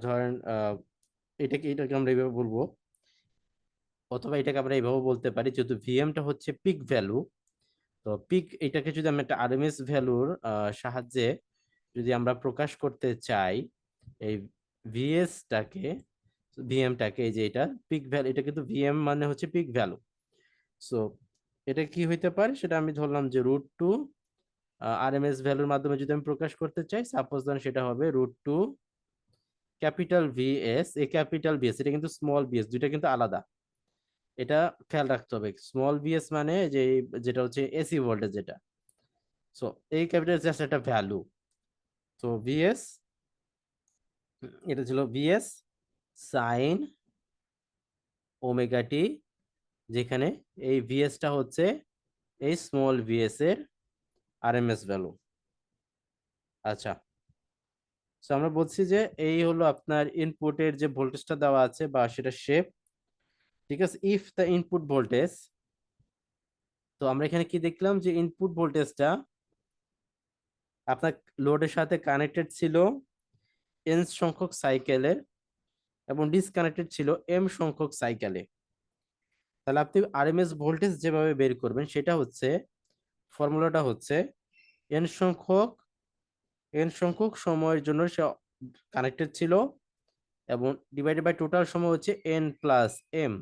ধরেন এটাকে আমরা এইভাবে বলবো, অথবা এটাকে আমরা এইভাবে বলতে পারি, যেহেতু ভিএমটা হচ্ছে পিক ভ্যালু। তো পিক এটাকে যদি আমরা একটা আরএমএস ভ্যালুর সাহায্যে যদি আমরা প্রকাশ করতে চাই, এই ভিএসটাকে, ভিএমটাকে, এই যে এটা পিক ভ্যালু, এটা কিন্তু ভিএম মানে হচ্ছে পিক ভ্যালু। সো এটা কি হইতে পারে, সেটা আমি ধরলাম যে √2 আরএমএস ভ্যালুর মাধ্যমে যদি আমি প্রকাশ করতে চাই, সাপোজ দেন সেটা হবে √2 ক্যাপিটাল ভিএস। এই ক্যাপিটাল ভিএস এটা কিন্তু স্মল ভিএস, দুইটা কিন্তু আলাদা, এটা খেয়াল রাখতে হবে। স্মল ভিএস মানে যে যেটা হচ্ছে এসি ভোল্টেজ যেটা। সো এই ক্যাপিটাল জাস্ট একটা ভ্যালু। তো ভিএস, এটা ছিল ভিএস সাইন ওমেগা টি, যেখানে এই ভিএসটা হচ্ছে এই স্মল ভিএস এর আরএমএস ভ্যালু। আচ্ছা, তো আমরা বলছি যে এই হলো আপনার ইনপুটের যে ভোল্টেজটা দেওয়া আছে বা সেটা শেপ। ঠিক আছে, ইফ দ্য ইনপুট ভোল্টেজ, তো আমরা এখানে কি দেখলাম যে ইনপুট ভোল্টেজটা আপনার লোডের সাথে কানেক্টেড ছিল এন সংখ্যক সাইকেলের, এবং ডিসকানেক্টেড ছিল এম সংখ্যক সাইকেলে। তাহলে আপনি আরএমএস ভোল্টেজ যেভাবে বের করবেন, সেটা হচ্ছে, ফর্মুলাটা হচ্ছে এন সংখ্যক সময়ের জন্য সে কানেক্টেড ছিল, এবং ডিভাইডেড বাই টোটাল সময় হচ্ছে এন প্লাস এম।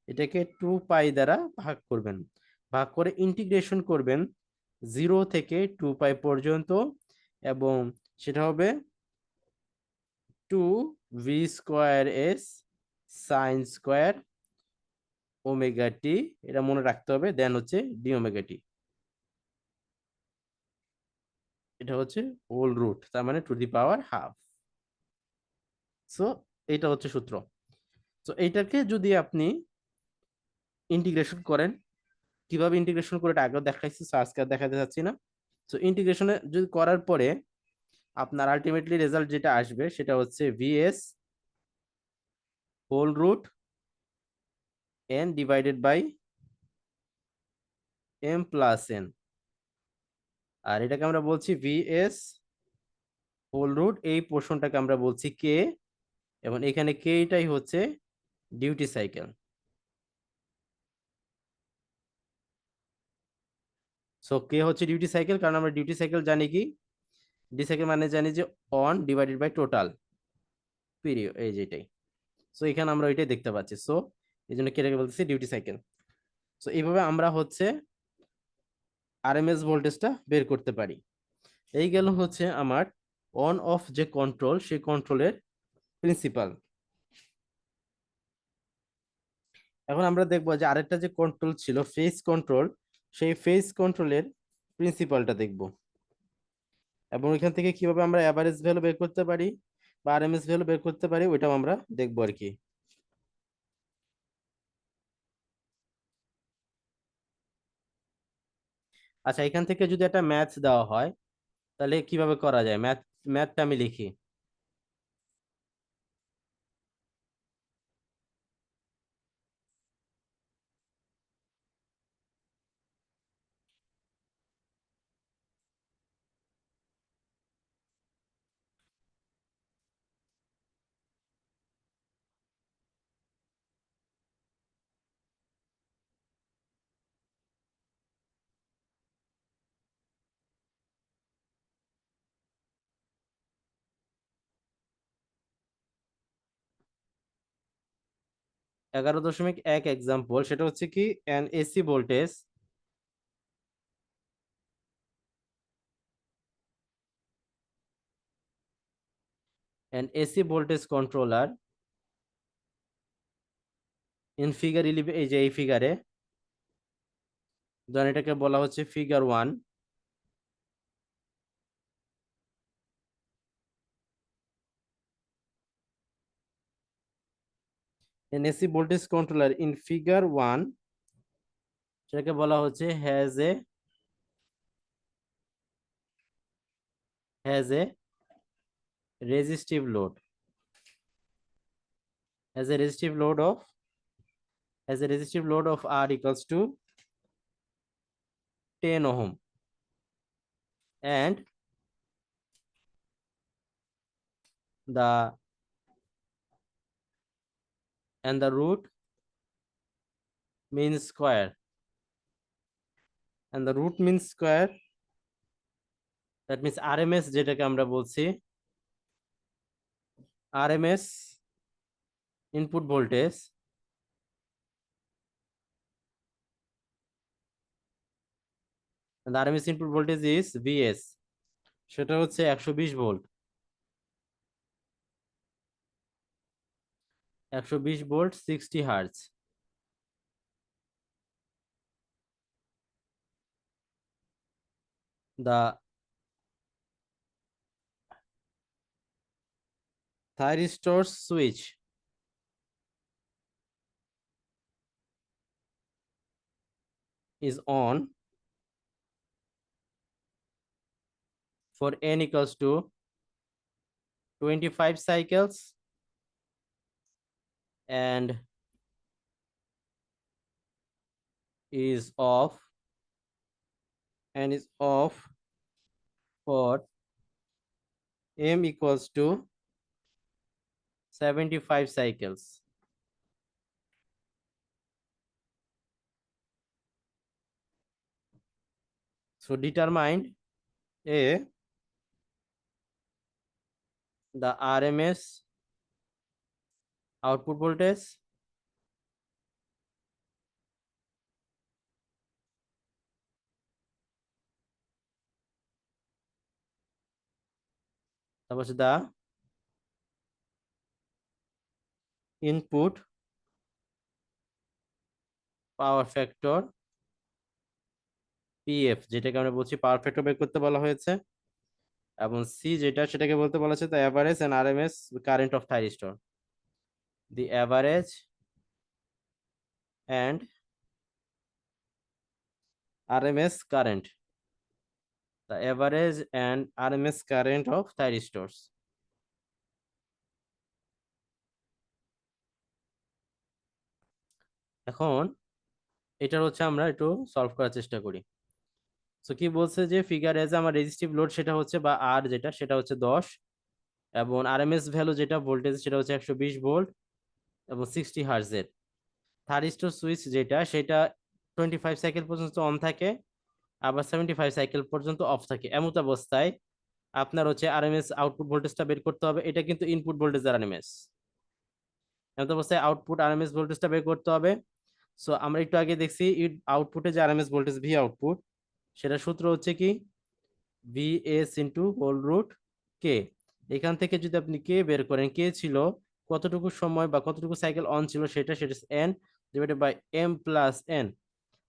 এটাকে 2 পাই দ্বারা ভাগ করবেন, ভাগ করে ইন্টিগ্রেশন করবেন 0 থেকে 2 পাই পর্যন্ত, এবং সেটা হবে 2 v² s sine square omega T, এটা মনে রাখতে হবে। দেন হচ্ছে ডি ওমেগা টি, এটা হচ্ছে হোল রুট, তার মানে ⁻½ সো এটা হচ্ছে সূত্র। তো এইটাকে যদি আপনি ইন্টিগ্রেশন করেন, কিভাবে ইন্টিগ্রেশন করে এটা আগেও দেখাইছি, so আজকে আর দেখাতে যাচ্ছি না। তো ইন্টিগ্রেশনে যদি করার পরে আপনার আলটিমেটলি রেজাল্ট যেটা আসবে, সেটা হচ্ছে VS whole root N divided by M plus N. আর এটাকে আমরা বলছি ভিএস হোল রুট, এই পোর্শনটাকে আমরা বলছি কে, এবং এখানে কে এটাই হচ্ছে ডিউটি সাইকেল। সো কে হচ্ছে ডিউটি সাইকেল, কারণ আমরা ডিউটি সাইকেল জানি কি, ডিউটি সাইকেল মানে জানি যে on divided by total period, এই যেটাই। সো এখানে আমরা ওইটাই দেখতে পাচ্ছি। সো এই জন্য কেটাকে বলতেছি ডিউটি সাইকেল। সো এইভাবে আমরা হচ্ছে আরএমএস ভোল্টেজটা বের করতে পারি। এই গেল হচ্ছে আমার অন অফ যে কন্ট্রোল, সেই কন্ট্রোলের প্রিন্সিপাল। এখন আমরা দেখবো যে আরেকটা যে কন্ট্রোল ছিল ফেজ কন্ট্রোল, সেই ফেজ কন্ট্রোলের প্রিন্সিপালটা দেখব, এবং এখান থেকে কিভাবে আমরা অ্যাভারেজ ভ্যালু বের করতে পারি বা আরএমএস ভ্যালু বের করতে পারি, ওইটাও আমরা দেখবো আর কি। আচ্ছা, এখান থেকে যদি একটা ম্যাথ দেওয়া হয়, তাহলে কিভাবে করা যায়, ম্যাথটা আমি লিখি। 11.1 এক্সাম্পল, সেটা হচ্ছে কি N AC voltage an AC voltage controller in figure 11, এই যে এই ফিগারে ধরেন এটাকে বলা হচ্ছে figure 1। an AC voltage controller in figure 1 সেটাকে বলা হচ্ছে has a resistive load, has a resistive load of R equals to 10 ohm and the root mean square, and the root mean square, that means RMS যেটাকে আমরা বলছি RMS input voltage, and the RMS input voltage is VS, সেটা হচ্ছে 120 volt, 120 volt 60 hertz. The thyristor switch is on for n equals to 25 cycles and is off for m equals to 75 cycles. So determine the RMS output voltage, তারপর the input power factor PF, যেটাকে আমরা বলছি power factor বের করতে বলা হয়েছে, এবং C যেটা সেটাকে বলতে বলা হচ্ছে the average and RMS current of thyristor, the average and RMS current, the average and RMS current of thyristors. এখন এটার হচ্ছে আমরা একটু সলভ করার চেষ্টা করি। সো কি বলছে যে ফিগার এজ আমার রেজিস্টিভ লোড সেটা হচ্ছে বা আর যেটা সেটা হচ্ছে 10 এবং আরএমএস ভ্যালু যেটা ভোল্টেজ সেটা হচ্ছে 120 ভোল্ট এবং 60 হার্জের। থাইরিস্টর সুইচ যেটা সেটা 25 সাইকেল পর্যন্ত অন থাকে, আবার 75 সাইকেল পর্যন্ত অফ থাকে। এমত অবস্থায় আপনার হচ্ছে আরএমএস আউটপুট ভোল্টেজটা বের করতে হবে। এটা কিন্তু ইনপুট ভোল্টেজ আরএমএস, এমত অবস্থায় আউটপুট আরএমএস ভোল্টেজটা বের করতে হবে। সো আমরা একটু আগে দেখছি আউটপুটে যে আরএমএস ভোল্টেজ ভি আউটপুট সেটা সূত্র হচ্ছে কি ভিএস ইন্টু হোল রুট কে। এখান থেকে যদি আপনি কে বের করেন, কে ছিল কতটুকু সময় বা কতটুকু সাইকেল অন ছিল সেটা N divided by M plus N.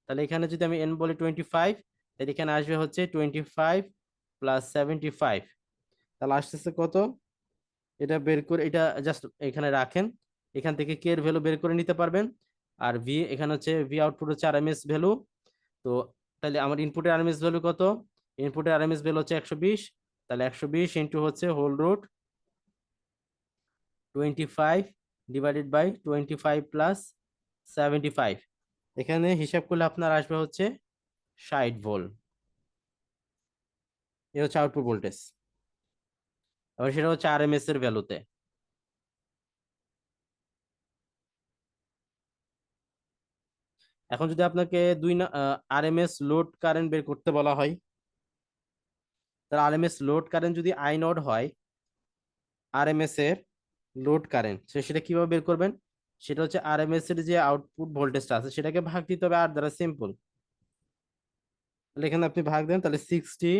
তাহলে এখানে যদি আমি এন বলি 25, তাহলে এখানে আসবে হচ্ছে 25 প্লাস 75, তাহলে আসতেছে কত? এটা বের করে এটা জাস্ট এখানে রাখেন, এখান থেকে কে এর ভ্যালু বের করে নিতে পারবেন। আর ভি এখানে হচ্ছে ভি আউটপুট হচ্ছে আরএমএস ভ্যালু। তো তাহলে আমার ইনপুটের আরএমএস ভ্যালু কত? ইনপুটের আরএমএস ভ্যালু হচ্ছে 120, তাহলে 120 ইন্টু হচ্ছে whole root 25 divided by 25 plus 75, এখানে হিসাব করলে আপনার আসবে হচ্ছে 60 ভোল্ট। এ হচ্ছে আউটপুট ভোল্টেজ, এবং সেটা হচ্ছে আরএমএস এর ভ্যালুতে। এখন যদি আপনাকে আরএমএস লোড কারেন্ট বের করতে বলা হয়, তাহলে আরএমএস লোড কারেন্ট যদি আই নট হয়, আরএমএস এর লোড কারেন্ট সেটা কিভাবে বের করবেন? সেটা হচ্ছে আরএমএস এর যে আউটপুট ভোল্টেজটা আছে সেটাকে ভাগ দিতে হবে আর দ্বারা, সিম্পল। তাহলে এখানে আপনি ভাগ দেন, তাহলে 60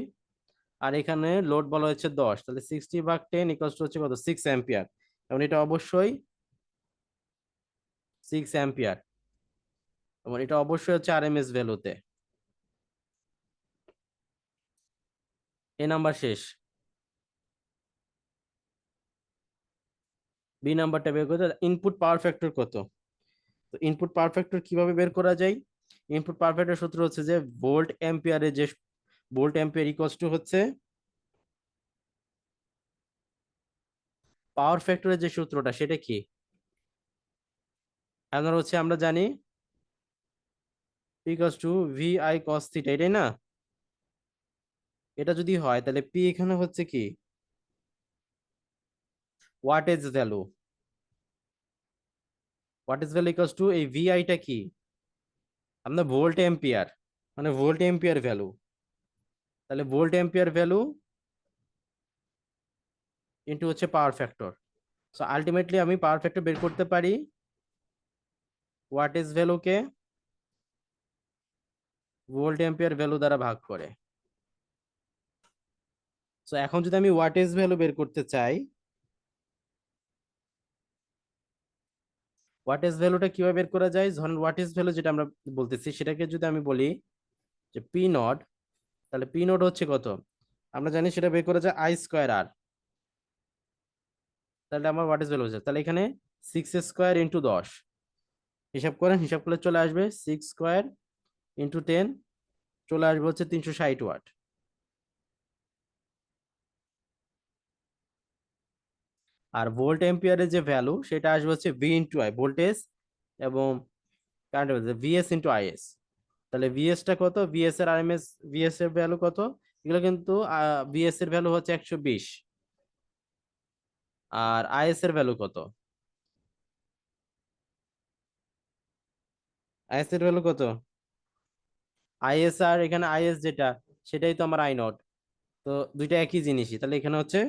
আর এখানে লোড বলা হয়েছে 10, তাহলে 60/10 ইকুয়ালস টু হচ্ছে কত, 6 অ্যাম্পিয়ার। এবং এটা অবশ্যই 6 অ্যাম্পিয়ার, এবং এটা অবশ্যই হচ্ছে আরএমএস ভ্যালুতে। এ নাম্বার শেষ। বি নাম্বারটা বের করতে, ইনপুট পাওয়ার ফ্যাক্টর কত। তো ইনপুট পাওয়ার ফ্যাক্টর কিভাবে বের করা যায়? ইনপুট পাওয়ার ফ্যাক্টর সূত্র হচ্ছে যে ভোল্ট অ্যাম্পিয়ারে যে ভোল্ট অ্যাম্পিয়ার ইকুয়ালস টু হচ্ছে পাওয়ার ফ্যাক্টরের যে সূত্রটা, সেটা কি? আপনার হচ্ছে আমরা জানি equals to V I cos theta, এটাই না? এটা যদি হয় তাহলে পি এখানে হচ্ছে কি, wattage value. Wattage value equals to এই ভি আইটা কি, আপনার ভোল্ট অ্যাম্পিয়ার, মানে ভোল্ট অ্যাম্পিয়ার ভ্যালু। তাহলে ভোল্ট অ্যাম্পিয়ার ভ্যালু ইন্টু হচ্ছে পাওয়ার ফ্যাক্টর। সো আলটিমেটলি আমি পাওয়ার ফ্যাক্টর বের করতে পারি ওয়াটেজ ভ্যালুকে ভোল্ট অ্যাম্পিয়ার ভ্যালু দ্বারা ভাগ করে। সো এখন যদি আমি ওয়াটেজ ভ্যালু বের করতে চাই, ওয়াটেজ ভ্যালুটা কিভাবে বের করা যায়? ধরেন ওয়াটেজ ভ্যালু যেটা আমরা বলতেছি, সেটাকে যদি আমি বলি যে পি নট, তাহলে পি নট হচ্ছে কত, আমরা জানি সেটা বের করা যায় আই স্কোয়ার আর। তাহলে আমার ওয়াটেজ ভ্যালু হচ্ছে, তাহলে এখানে 6 স্কোয়ার ইন্টু 10, হিসাব করেন, হিসাব করলে চলে আসবে 6 স্কোয়ার ইন্টু 10, চলে আসবে হচ্ছে 360 ওয়াট। আর ভোল্ট এম্পিয়ারের যে ভ্যালু, সেটা আসবে হচ্ছে ভি ইন্টু আই, ভোল্টেজ এবং কারেন্ট, ভিএস ইন্টু আইএস। তাহলে ভিএস টা কত, ভিএস এর আরএমএস, ভিএস এর ভ্যালু কত, এগুলো কিন্তু ভিএস এর ভ্যালু হচ্ছে 120, আর আইএস এর ভ্যালু কত, আইএস এর ভ্যালু কত, আইএস আর এখানে আইএস যেটা, সেটাই তো আমার আই নট। তো দুইটা একই জিনিসই, তাহলে এখানে হচ্ছে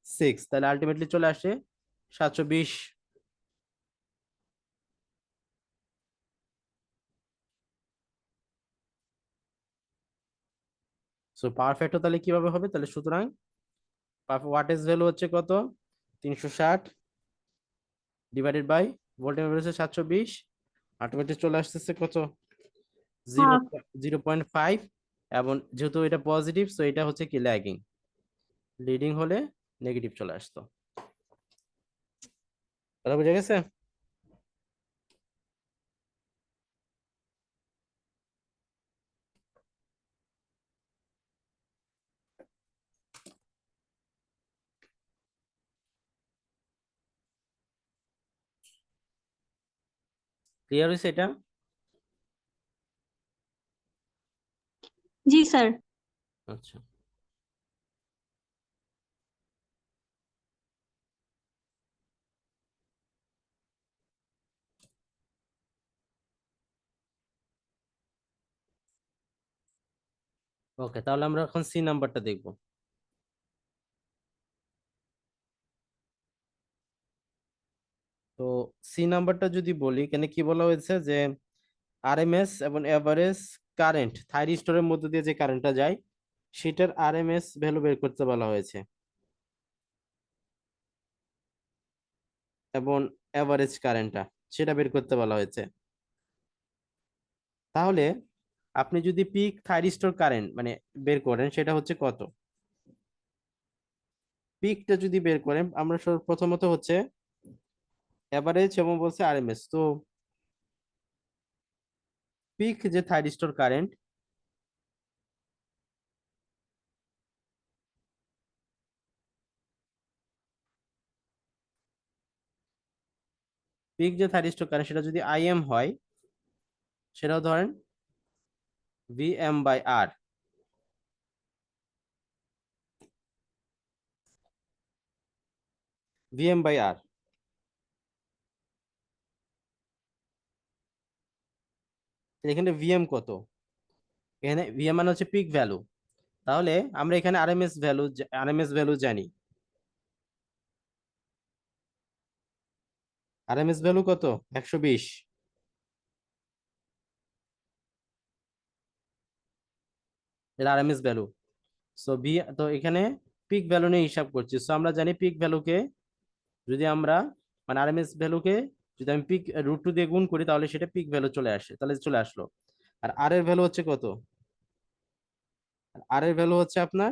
6, তাহলে আলটিমেটলি চলে আসে 720। সো পাওয়ার ফ্যাক্টর তাহলে কিভাবে হবে, তাহলে সুতরাং ওয়াটেজ ভ্যালু হচ্ছে কত, 360 ডিভাইডেড বাই ভোল্টেজ ভ্যালু হচ্ছে 720, আলটিমেটলি চলে আসতেছে কত, জিরো হাফ। 0.5। এবং যেহেতু এটা পজিটিভ, সো এটা হচ্ছে কি ল্যাগিং, লিডিং হলে নেগেটিভ চলে আসতো। কথা বুঝে গেছে? ক্লিয়ার হয়েছে এটা? জি স্যার। আচ্ছা, ওকে, তাহলে আমরা এখন সি নাম্বারটা দেখব। তো সি নাম্বারটা যদি বলি, এখানে কি বলা হয়েছে যে আরএমএস এবং এভারেজ কারেন্ট থাইরিস্টরের মধ্যে দিয়ে যে কারেন্টটা যায়, সেটার আরএমএস ভ্যালু বের করতে বলা হয়েছে, এবং এভারেজ কারেন্টটা সেটা বের করতে বলা হয়েছে। তাহলে আপনি যদি পিক থাইরিস্টর কারেন্ট মানে বের করেন, সেটা হচ্ছে কত, পিকটা যদি বের করেন, আমরা প্রথমত হচ্ছে এভারেজ এবং বলছে আরএমএস। তো পিক যে থাইরিস্টর কারেন্ট, পিক যে থাইরিস্টর কারেন্ট সেটা যদি আইএম হয়, সেটাও ধরেন VM by R, VM by R. এখানে ভিএম কত, এখানে ভিএম মানে হচ্ছে পিক ভ্যালু। তাহলে আমরা এখানে আরএমএস ভ্যালু জানি। আরএমএস ভ্যালু কত, 120, এটা আরএমএস ভ্যালু। সো ভি, তো এখানে পিক ভ্যালু নিয়ে হিসাব করছি। সো আমরা জানি পিক ভ্যালুকে যদি আমরা মানে আরএমএস ভ্যালুকে যদি আমি পিক √2 দিয়ে গুণ করি তাহলে সেটা পিক ভ্যালু চলে আসে, তাহলে চলে আসলো। আর আর এর ভ্যালু হচ্ছে কত? আর এর ভ্যালু হচ্ছে আপনার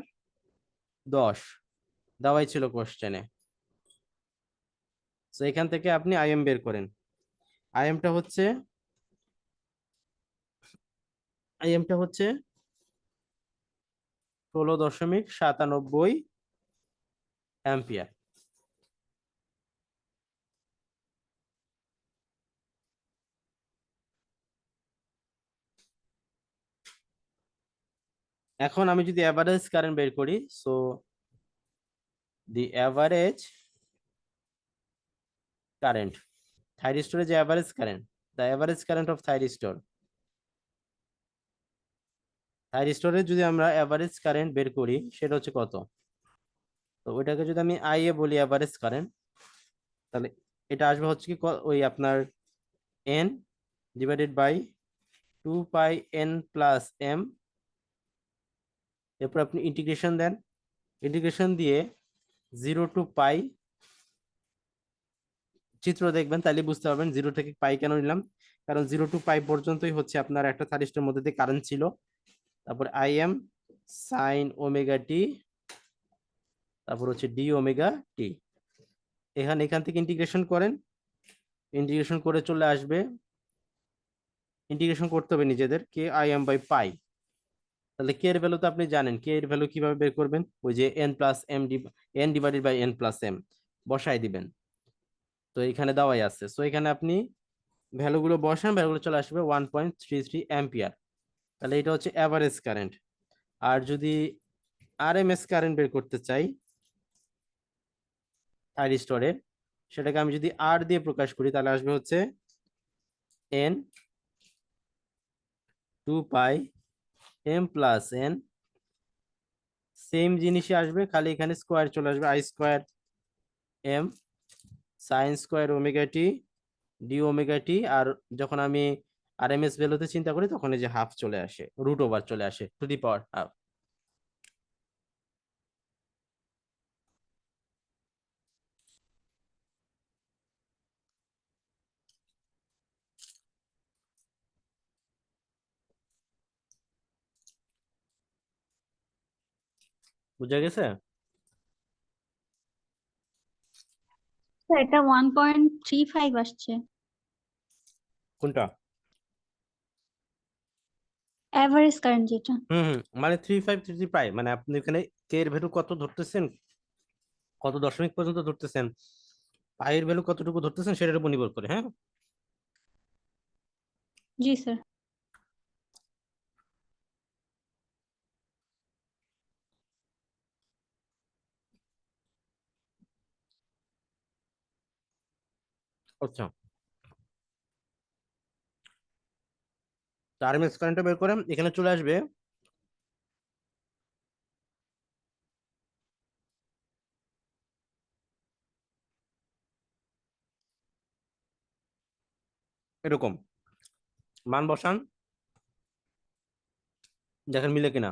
10 দেওয়াই ছিল কোশ্চেনে। তো এখান থেকে আপনি আইএম বের করেন। আইএমটা হচ্ছে আইএমটা হচ্ছে 16.97 এখন আমি যদি অ্যাভারেজ কারেন্ট বের করি, সো দি অ্যাভারেজ কারেন্ট থাইরিস্টরের যে average current, the average current of থাইরিস্টরের যদি আমরা অ্যাভারেজ কারেন্ট বের করি সেটা হচ্ছে কত? তো ওইটাকে যদি আমি আই এ বলি অ্যাভারেজ কারেন্ট, তাহলে এটা আসবে হচ্ছে কি ওই আপনার এন ডিভাইডেড বাই 2πn+m। এরপর আপনি ইন্টিগ্রেশন দেন, ইন্টিগ্রেশন দিয়ে 0 to π চিত্র দেখবেন, তাহলে বুঝতে পারবেন 0 থেকে পাই কেন নিলাম। কারণ 0 to π পর্যন্তই হচ্ছে আপনার একটা থাইরিস্টরের মধ্যে দিয়ে কারেন্ট ছিল। তারপর আই এম সাইন ওমেগা টি, তারপর হচ্ছে ডি ওমেগা টি। এখান থেকে ইন্টিগ্রেশন করেন, ইন্টিগ্রেশন করে চলে আসবে, ইন্টিগ্রেশন করতে হবে নিজেদের কে আই এম বাই পাই। তাহলে কে এর ভ্যালু তো আপনি জানেন, কে এর ভ্যালু কিভাবে বের করবেন, ওই যে এন ডিভাইডেড বাই n+m বসাই দিবেন। তো এখানে দেওয়াই আছে, সো এখানে আপনি ভ্যালুগুলো বসান, ভ্যালুগুলো চলে আসবে 1.33 অ্যাম্পিয়ার। তাহলে এটা হচ্ছে অ্যাভারেজ কারেন্ট। আর যদি আরএমএস কারেন্ট বের করতে চাই থাইরিস্টরের, সেটাকে আমি যদি আর দিয়ে প্রকাশ করি তাহলে আসবে হচ্ছে n 2πm+n। সেম জিনিসই আসবে, খালি এখানে স্কোয়ার চলে আসবে, I²m sine square omega T D omega T. আর যখন আমি আরএমএস ভ্যালুতে চিন্তা করি তখন এই যে হাফ চলে আসে, √ওভার চলে আসে, টু দি পাওয়ার হাফ। বুঝা গেছে? স্যার এটা 1.35 আসছে, কোনটা? এভারেজ কারেন্ট যেটা। মানে 3.5 মানে আপনি এখানে কে এর ভ্যালু কত ধরতেছেন, কত দশমিক পর্যন্ত ধরতেছেন, পায়ের ভ্যালু কতটুকু ধরতেছেন সেটার উপর নির্ভর করে, হ্যাঁ। জি স্যার। আচ্ছা, আরএমএস কারেন্টটা বের করে এখানে চলে আসবে এরকম, মান বসান, দেখেন মিলে কিনা।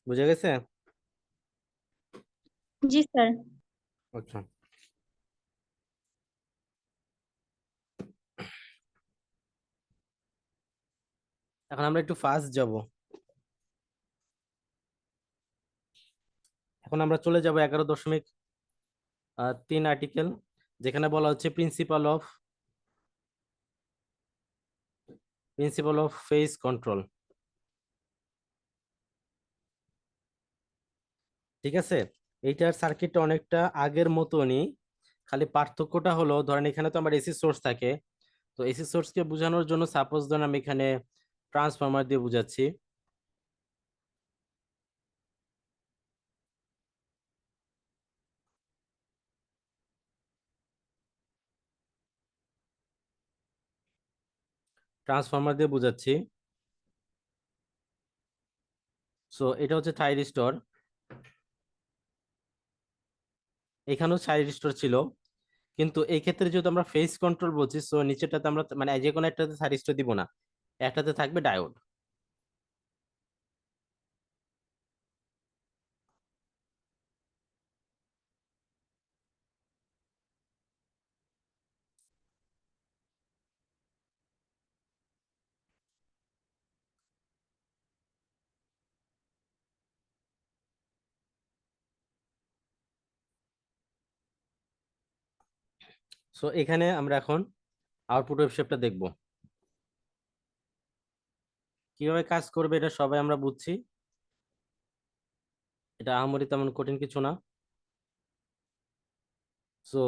বুঝা গেছে? জি স্যার। আচ্ছা, এখন আমরা একটু ফাস্ট যাব। এখন আমরা চলে যাব 11.3 আর্টিকেল, যেখানে বলা হচ্ছে প্রিন্সিপাল অফ ফেজ কন্ট্রোল। ঠিক আছে, এইটার সার্কিটটা অনেকটা আগের মতনই, খালি পার্থক্যটা হলো ধরেন এখানে তো আমার এসি সোর্স থাকে, তো এসি সোর্সকে বোঝানোর জন্য সাপোজ ধরেন আমি এখানে ট্রান্সফরমার দিয়ে বুঝাচ্ছি। ট্রান্সফরমার দিয়ে বুঝাচ্ছি। সো এটা হচ্ছে থাইরিস্টর, এখানেও থাইরিস্টর ছিল, কিন্তু এই ক্ষেত্রে যেহেতু আমরা ফেজ কন্ট্রোল বলছি, সো নিচেটাতে আমরা মানে যে কোনো একটাতে থাইরিস্টর দিব না, একটাতে থাকবে ডায়োড। সো এখানে আমরা এখন আউটপুট ওয়েবশেপটা দেখব কিভাবে কাজ করবে, এটা সবাই আমরা বুঝছি, এটা আহামরি তেমন কঠিন কিছু না। সো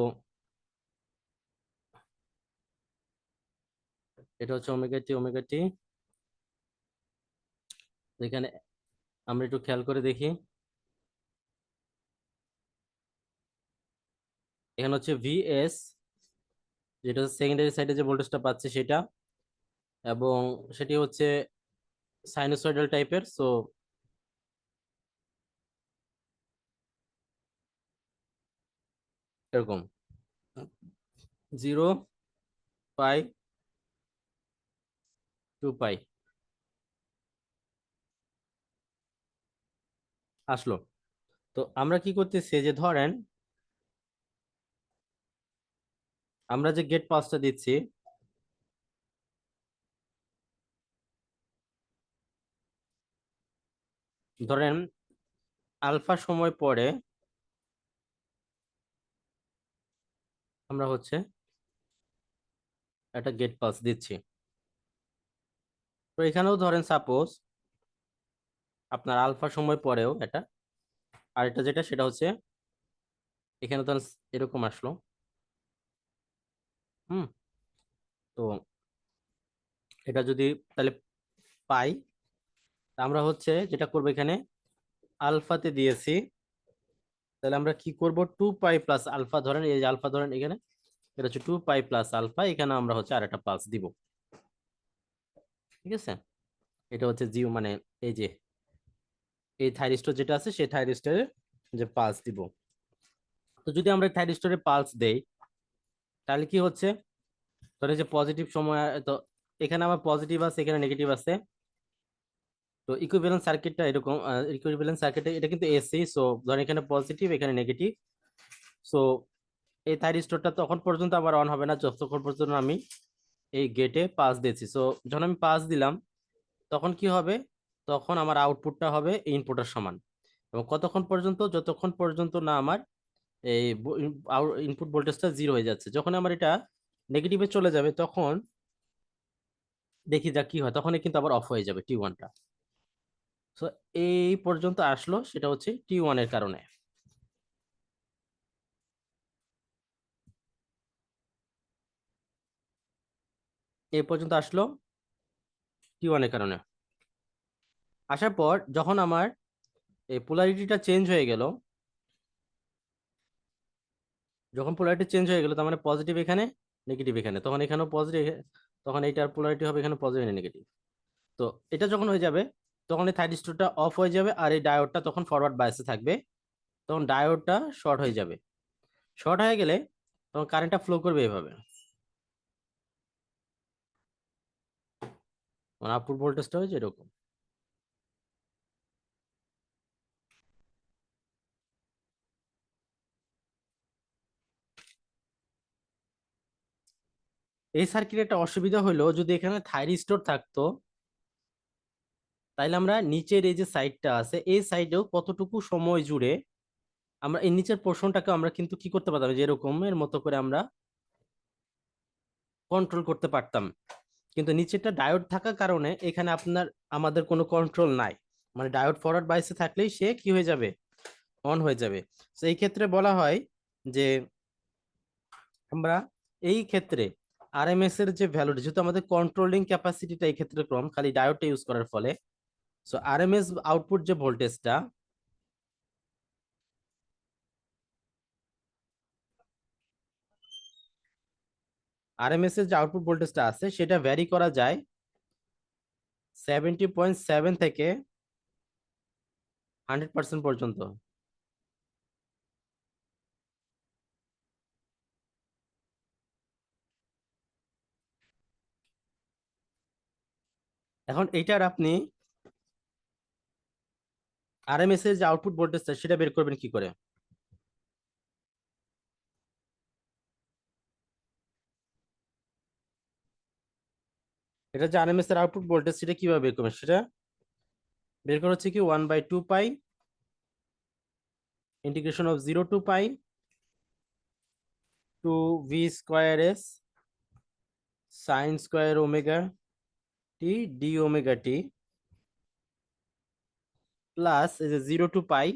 এটা হচ্ছে ওমেগা টি। এখানে আমরা একটু খেয়াল করে দেখি, এখানে হচ্ছে ভিএস, যেটা হচ্ছে সেকেন্ডারি সাইডে যে ভোল্টেজটা পাচ্ছে সেটা, এবং সেটি হচ্ছে সাইনোসয়েডাল টাইপের। সো এরকম 0 পাই 2 পাই আসলো। তো আমরা কি করতেছি, যে ধরেন আমরা যে গেট পাসটা দিচ্ছি, ধরেন আলফা সময় পরে আমরা হচ্ছে একটা গেট পাস দিচ্ছি। তো এখানেও ধরেন সাপোজ আপনার আলফা সময় পরেও এটা, আর এটা যেটা সেটা হচ্ছে এখানে ধরেন এরকম আসলো। হুম, তো এটা যদি তাহলে পাই, আমরা হচ্ছে যেটা করবো এখানে আলফাতে দিয়েছি, তাহলে আমরা কি করব 2 পাই প্লাস আলফা, ধরেন এই যে আলফা ধরেন এখানে, এটা হচ্ছে 2 পাই প্লাস আলফা, এখানে আমরা হচ্ছে আর একটা পালস দিব। ঠিক আছে, এটা হচ্ছে জিও মানে এই যে এই থাইরিস্টর যেটা আছে সেই থাইরিস্টরে যে পালস দিব। তো যদি আমরা থাইরিস্টরে পালস দেই তাহলে কি হচ্ছে, ধরেন যে পজিটিভ সময়, তো এখানে আমার পজিটিভ আছে এখানে নেগেটিভ আছে, তো ইকুইভ্যালেন্ট সার্কিটটা এরকম, ইকুইভ্যালেন্ট সার্কিটে এটা কিন্তু এসি, সো ধরেন এখানে পজিটিভ এখানে নেগেটিভ। সো এই থাইরিস্টরটা তখন পর্যন্ত আবার অন হবে না যতক্ষণ পর্যন্ত আমি এই গেটে পাস দিয়েছি। সো যখন আমি পাস দিলাম তখন কি হবে, তখন আমার আউটপুটটা হবে ইনপুটের সমান, এবং কতক্ষণ পর্যন্ত, যতক্ষণ পর্যন্ত না আমার এই ইনপুট ভোল্টেজটা 0 হয়ে যাচ্ছে। যখন আমার এটা নেগেটিভে চলে যাবে তখন দেখি যা কি হয়, তখনই কিন্তু আবার অফ হয়ে যাবে T1টা। সো এই পর্যন্ত আসলো, সেটা হচ্ছে T1 এর কারণে। এই পর্যন্ত আসলো T1 এর কারণে। আসার পর যখন আমার এই পোলারিটিটা চেঞ্জ হয়ে গেল, যখন পোলারিটি চেঞ্জ হয়ে গেল তার মানে পজিটিভ এখানে নেগেটিভ এখানে, তখন এখানেও পজিটিভ, তখন এইটার পোলারিটি হবে এখানে পজিটিভ এখানে নেগেটিভ। তো এটা যখন হয়ে যাবে তখন এই থাইরিস্টরটা অফ হয়ে যাবে, আর এই ডায়োডটা তখন ফরওয়ার্ড বায়াসে থাকবে, তখন ডায়োডটা শর্ট হয়ে যাবে। শর্ট হয়ে গেলে তখন কারেন্টটা ফ্লো করবে এভাবে, মানে আউটপুট ভোল্টেজটা হয়েছে এরকম। এই সার্কিটের একটা অসুবিধা হলো, যদি এখানে থাইরিস্টর থাকতো তাইলে আমরা নিচের এই যে সাইডটা আছে এই সাইডেও কতটুকু সময় জুড়ে আমরা এই নিচের পোর্শনটাকে আমরা কিন্তু কি করতে পারতাম, যে এরকমের মতো করে আমরা কন্ট্রোল করতে পারতাম, কিন্তু নিচেরটা ডায়োড থাকার কারণে এখানে আমাদের কোনো কন্ট্রোল নাই। মানে ডায়োড ফরওয়ার্ড বাইসে থাকলেই সে কি হয়ে যাবে, অন হয়ে যাবে। তো এই ক্ষেত্রে বলা হয় যে আমরা এই ক্ষেত্রে আরএমএস এর যে ভ্যালুটা, যেহেতু আমাদের কন্ট্রোলিং ক্যাপাসিটিটা এই ক্ষেত্রে কম খালি ডায়োডটা ইউজ করার ফলে, সো আরএমএস আউটপুট যে ভোল্টেজটা, আরএমএস এর যে আউটপুট ভোল্টেজটা আছে সেটা ভ্যারি করা যায় 70.7 থেকে 100% পর্যন্ত। এখন এইটার আপনি আরএমএস এর যে আউটপুট ভোল্টেজটা সেটা বের করবেন কি করে? এটা যে আরএমএস এর আউটপুট ভোল্টেজ সেটা কিভাবে বের করবেন, সেটা বের করা হচ্ছে কি 1/2 pi integration of 0 to pi two V square S sine square omega T D omega T plus এই যে 0 to পাই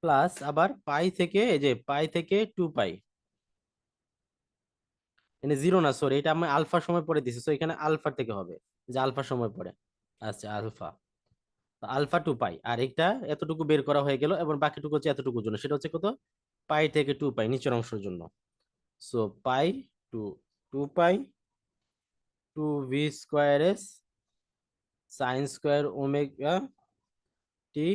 প্লাস আবার পাই থেকে এই যে পাই থেকে 2 পাই, মানে জিরো না, সরি, এটা আমি আলফা সময় পরে দিছি, তো এখানে আলফা থেকে হবে, যে আলফা সময় পরে। আচ্ছা, আলফা, আলফা 2 পাই, আর এটা এতটুকু বের করা হয়ে গেল, এবং বাকিটুকু হচ্ছে এতটুকুর জন্য, সেটা হচ্ছে কত, পাই থেকে 2 পাই নিচের অংশের জন্য। So pi to 2 pi two V square S sine square omega T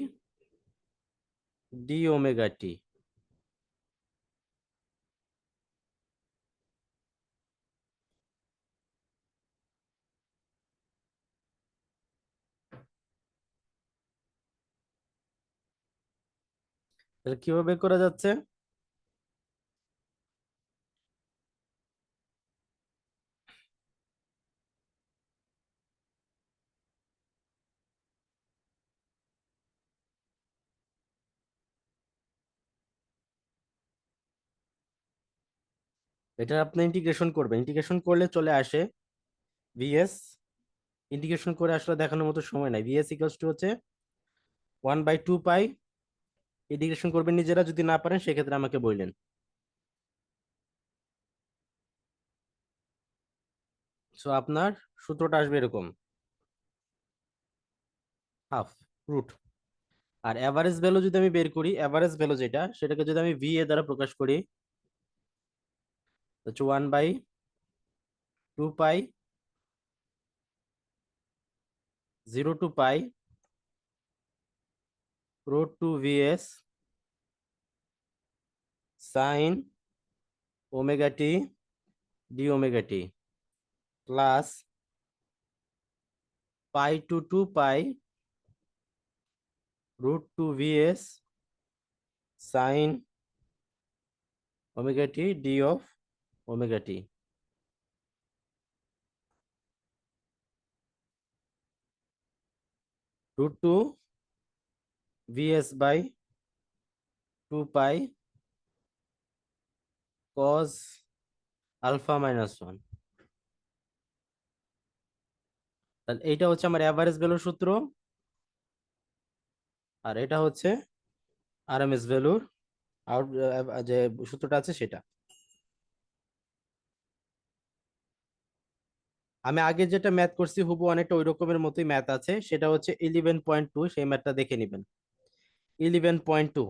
D omega T. তাহলে কিভাবে করা যাচ্ছে? এটা আপনি ইন্টিগ্রেশন করবেন, ইন্টিগ্রেশন করলে চলে আসে ভিএস, ইন্টিগ্রেশন করে আসলে দেখানোর মতো সময় নাই। ভিএস ইকুয়ালস টু হচ্ছে 1/2 পাই, ইন্টিগ্রেশন করবেন নিজেরা, যদি না পারেন সেক্ষেত্রে আমাকে বললেন। সো আপনার সূত্রটা আসবে এরকম, হাফ রুট, আর অ্যাভারেজ ভ্যালু যদি আমি বের করি, অ্যাভারেজ ভ্যালু যেটা সেটাকে যদি আমি ভি এ দ্বারা প্রকাশ করি, হচ্ছে 1/2 pi 0 to pi root two VS sine omega T D omega T plus pi to 2 pi root two VS sine omega T D of omega T root two VS by 2 pi cos alpha -1। তাহলে এইটা হচ্ছে আমার average ভ্যালুর সূত্র, আর এটা হচ্ছে RMS ভ্যালুর out, যে সূত্রটা আছে সেটা। আমি আগে যেটা ম্যাথ করছি হুবহু অনেকটা ওই রকমের মতোই ম্যাথ আছে, সেটা হচ্ছে 11.2, সেই ম্যাথটা দেখে নেবেন। 11.2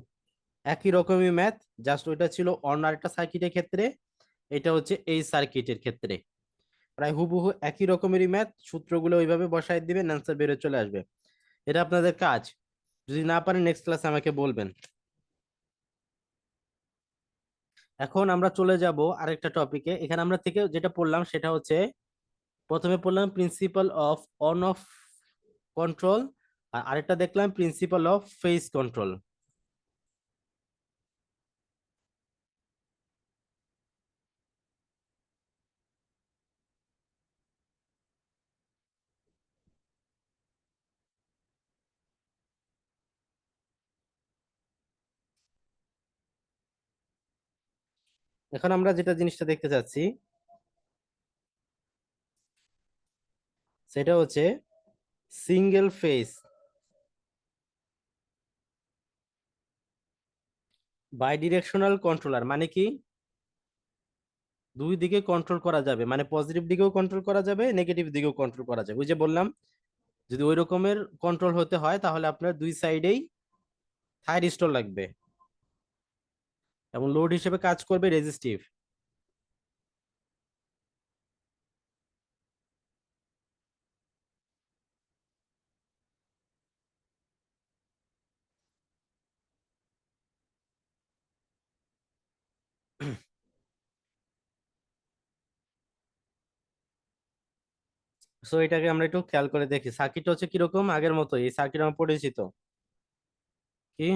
একই রকমই ম্যাথ, জাস্ট ওইটা ছিল অন্য আরেকটা সার্কিটের ক্ষেত্রে, এটা হচ্ছে এই সার্কিটের ক্ষেত্রে। প্রায় হুবহু একই রকমেরই ম্যাথ, সূত্রগুলো ওইভাবে বসায় দিবেন, অ্যান্সার বেরোয় চলে আসবে। এটা আপনাদের কাজ, যদি না পারেন নেক্সট ক্লাসে আমাকে বলবেন। এখন আমরা চলে যাব আরেকটা টপিকে। এখানে আমরা থেকে যেটা পড়লাম সেটা হচ্ছে, প্রথমে পড়লাম principle of on off control, আর আরেকটা দেখলাম প্রিন্সিপাল অফ ফেজ কন্ট্রোল। এখন আমরা যেটা জিনিসটা দেখতে চাচ্ছি সেটা হচ্ছে single phase bidirectional controller. মানে কি, দুই দিকে কন্ট্রোল করা যাবে, মানে পজিটিভ দিকেও কন্ট্রোল করা যাবে, নেগেটিভ দিকেও কন্ট্রোল করা যাবে। ওই যে বললাম, যদি ওই রকমের কন্ট্রোল হতে হয় তাহলে আপনার দুই সাইডেই থাইরিস্টর লাগবে এবং লোড হিসেবে কাজ করবে রেজিস্টিভ। সো এটাকে আমরা একটু খেয়াল করে দেখি। সার্কিট হচ্ছে কিরকম, আগের মতো এই সার্কিট আমার পরিচিত কি।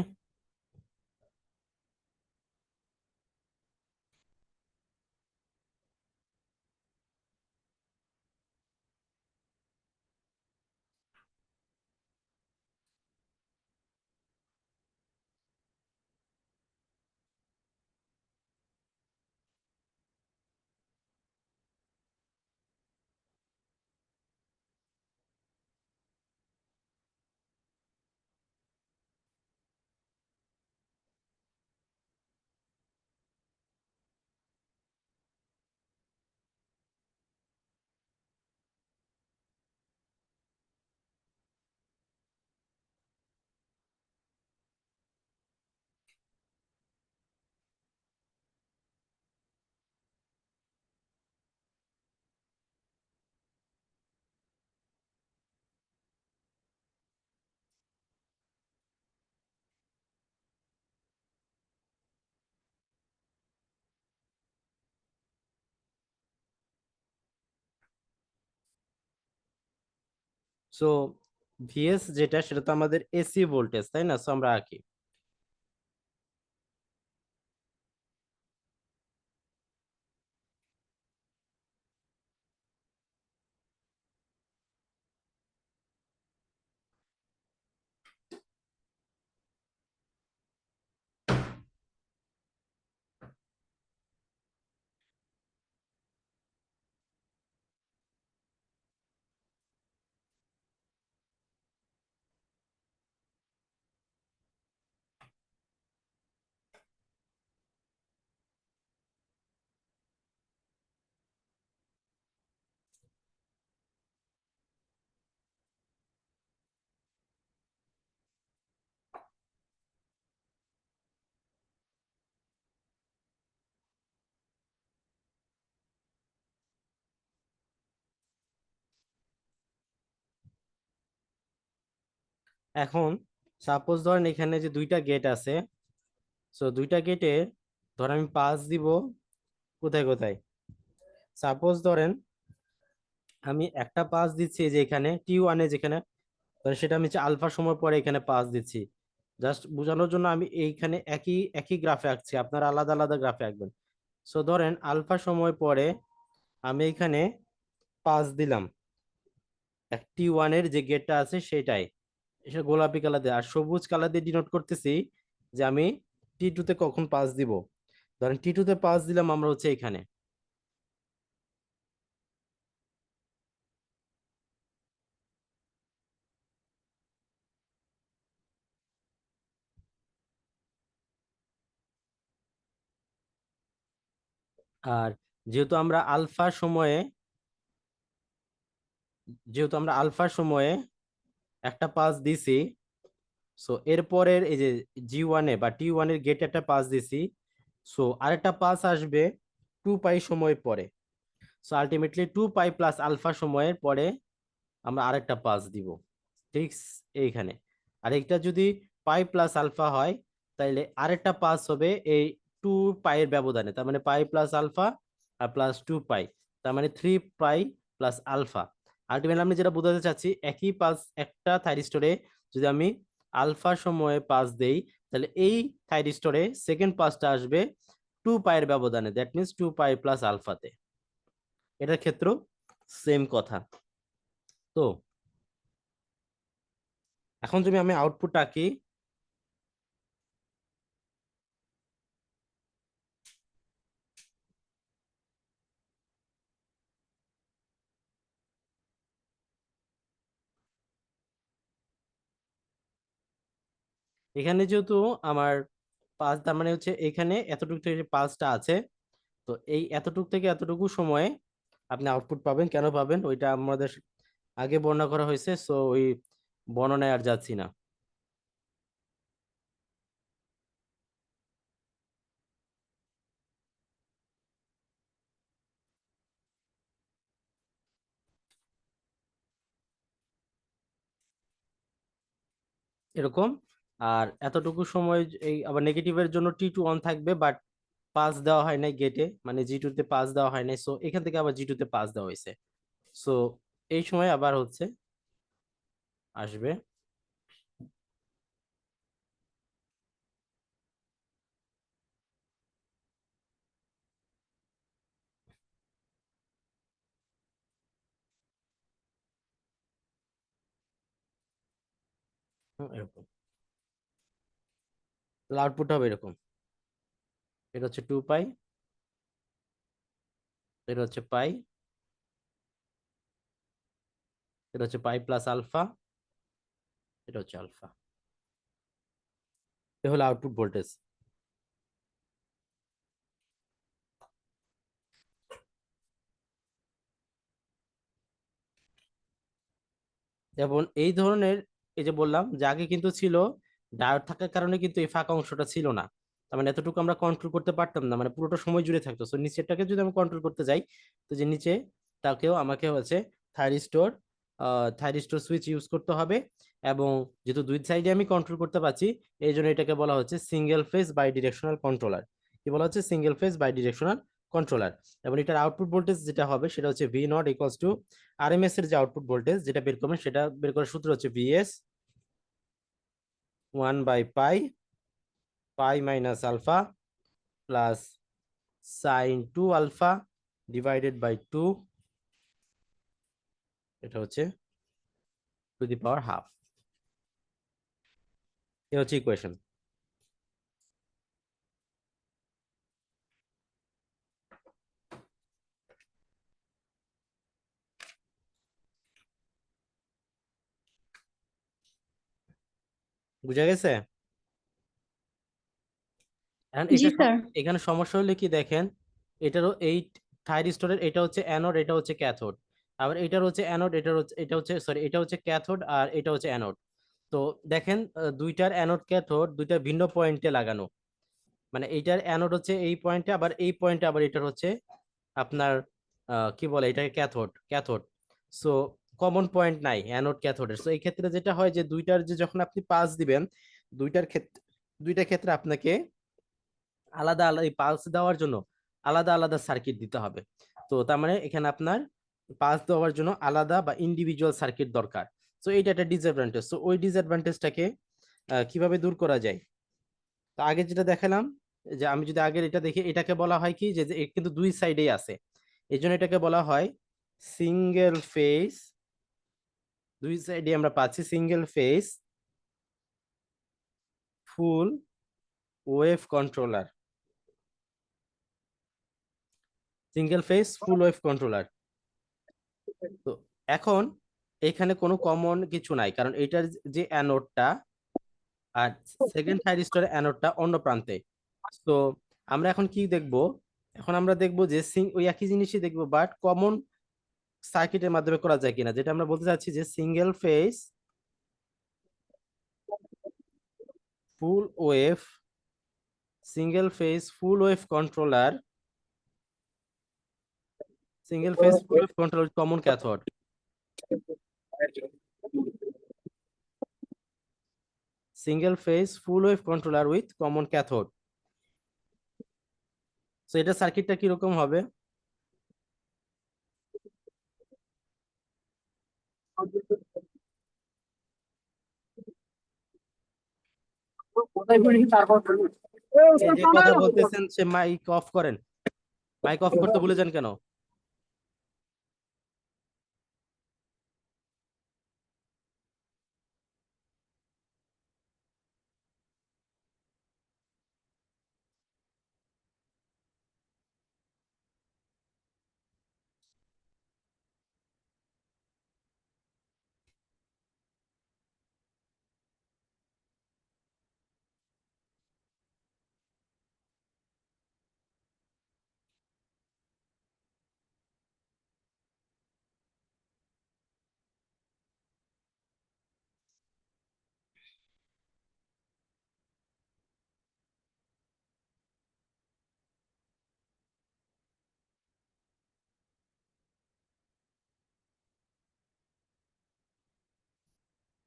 সো ভিএস যেটা, সেটা তো আমাদের এসি ভোল্টেজ, তাই না? সো আমরা আঁকি। এখন সাপোজ ধরেন এখানে যে দুইটা গেট আছে, সো দুইটা গেটে ধর আমি পাস দিব কোথায় কোথায়। সাপোজ ধরেন আমি একটা পাস দিচ্ছি এই যে এখানে T1 যেখানে, ধরেন সেটা আমি আলফা সময় পরে এখানে পাস দিচ্ছি। জাস্ট বোঝানোর জন্য আমি এইখানে একই একই গ্রাফে আঁকছি, আপনারা আলাদা আলাদা গ্রাফে আঁকবেন। সো ধরেন আলফা সময় পরে আমি এখানে পাস দিলাম T1 যে গেটটা আছে সেটাই, এটা গোলাপি কালার দিয়ে, আর সবুজ কালার দিয়ে ডিনোট করতেছি যে আমি T2 কখন পাস দিব। ধরেন T2 পাস দিলাম আমরা হচ্ছে এখানে। আর যেহেতু আমরা আলফা সময়ে যেহেতু আমরা আলফা সময়ে একটা পাস দিছি, সো এরপরের এই যে G1 বা T1 গেটে একটা পাস দিছি, সো আরেকটা পাস আসবে 2 পাই সময় পরে। So ultimately 2 pi plus alpha সময়ের পরে আমরা আরেকটা পাস দিব ঠিক এইখানে। আর এটা যদি পাই প্লাস আলফা হয় তাহলে আরেকটা পাস হবে এই 2 পাইয়ের ব্যবধানে, তার মানে পাই প্লাস আলফা আর প্লাস 2 পাই, তার মানে 3 পাই প্লাস আলফা। আলটিমেটলি আমি যেটা বোঝাতে চাচ্ছি, একই পাস একটা থাইরিস্টরে যদি আমি আলফা সময়ে পাস দেই তাহলে এই থাইরিস্টরে সেকেন্ড পাসটা আসবে 2 পাইয়ের ব্যবধানে, দ্যাট মিনস 2 পাই প্লাস আলফাতে। এটার ক্ষেত্রেও সেম কথা। তো এখন যদি আমি আউটপুট আঁকি, এখানে যেহেতু আমার পাঁচ, তার মানে হচ্ছে এখানে এতটুকু থেকে পাঁচটা আছে, তো এই এতটুকু থেকে এতটুকু সময়ে আপনি আউটপুট পাবেন। কেন পাবেন ওইটা আমাদের আগে বর্ণনা করা হয়েছে, সো ওই বর্ণনায় আর যাচ্ছি না। এরকম। আর এতটুকু সময় এই আবার নেগেটিভের জন্য T2 অন থাকবে, বাট পাস দেওয়া হয় নাই গেটে, মানে G2 তে পাস দেওয়া হয় নাই, সো এখান থেকে আবার G2 তে পাস দেওয়া হয়েছে। সো এই সময় আবার হচ্ছে আসবে এরকম, আউটপুট হবে এরকম। এটা হচ্ছে 2 পাই, এটা হচ্ছে পাই, এটা হচ্ছে পাই প্লাস আলফা, এটা হচ্ছে আলফা। এ হলো আউটপুট ভোল্টেজ। এবং এই ধরনের, এই যে বললাম যে আগে কিন্তু ছিল ডায়োড থাকার কারণে কিন্তু এই ফাঁকা অংশটা ছিল না, তার মানে এতটুকু আমরা কন্ট্রোল করতে পারতাম না, মানে পুরোটা সময় জুড়ে থাকতো। সো নিচেরটাকে যদি আমি কন্ট্রোল করতে যাই, তো যে নিচে তাকেও আমাকে হচ্ছে থাইরিস্টোর থাইরিস্টোর সুইচ ইউজ করতে হবে। এবং যেহেতু দুই সাইডে আমি কন্ট্রোল করতে পারছি, এই জন্য এটাকে বলা হচ্ছে single phase bidirectional controller. কি বলা হচ্ছে? Single phase bidirectional controller. এবং এটার আউটপুট ভোল্টেজ যেটা হবে সেটা হচ্ছে V not equals to RMS এর যে আউটপুট ভোল্টেজ যেটা বের করবেন, সেটা বের করার সূত্র হচ্ছে ভিএস 1/পাই, pi minus alpha plus sine 2 alpha divided by 2, এটা হচ্ছে টু দি পাওয়ার হাফ। এ হচ্ছে ইকুয়েশন। বুঝা গেছে? এখন জি এটা স্যার। এখানে সমস্যা হলে কি দেখেন, এটারও এই থাইরিস্টরের এটা হচ্ছে অ্যানোড, এটা হচ্ছে ক্যাথোড। আবার এটার হচ্ছে অ্যানোড, এটার হচ্ছে, এটা হচ্ছে সরি, এটা হচ্ছে ক্যাথোড আর এটা হচ্ছে অ্যানোড। তো দেখেন দুইটার অ্যানোড ক্যাথোড দুইটা ভিন্ন পয়েন্টে লাগানো, মানে এইটার অ্যানোড হচ্ছে এই পয়েন্টে, আবার এই পয়েন্টে আবার এটার হচ্ছে আপনার কি বলে এটাকে cathode, cathode. So common point নাই অ্যানোড ক্যাথোডের। সো এই ক্ষেত্রে যেটা হয় যে দুইটার যে যখন আপনি পাস দিবেন, দুইটার ক্ষেত্রে দুইটা ক্ষেত্রে আপনাকে আলাদা আলাদা এই পালস দেওয়ার জন্য আলাদা আলাদা সার্কিট দিতে হবে। তো তার মানে এখানে আপনার পালস দেওয়ার জন্য আলাদা বা ইন্ডিভিজুয়াল সার্কিট দরকার। সো এইটা একটা ডিসঅ্যাডভান্টেজ। সো ওই ডিসঅ্যাডভান্টেজটাকে কিভাবে দূর করা যায়? তো আগে যেটা দেখালাম, যে আমি যদি আগের এটা দেখি, এটাকে বলা হয় কি যে যে এ কিন্তু দুই সাইডেই আছে, এই জন্য এটাকে বলা হয় সিঙ্গেল ফেজ। দুই সাইডে আমরা পাচ্ছি সিঙ্গেল ফেজ ফুল ওয়েভ কন্ট্রোলার, সিঙ্গেল ফেজ ফুল ওয়েভ কন্ট্রোলার। তো এখন এখানে কোনো কমন কিছু নাই, কারণ এটার যে অ্যানোডটা আর সেকেন্ড থাইরিস্টরের অ্যানোডটা অন্য প্রান্তে। তো আমরা এখন কি দেখব? এখন আমরা দেখব যে ওই একই জিনিসই দেখবো, বাট কমন সার্কিটের মাধ্যমে করা যায় কিনা। যেটা আমরা বলতে চাচ্ছি যে ফুল wave single phase full wave controller single phase full wave controller common cathode, single phase full wave controller with common cathode. তো এটা সার্কিটটা কিরকম হবে? এই যে কথা বলতেছেন সে মাইক অফ করেন, মাইক অফ করতে ভুলে যান কেন?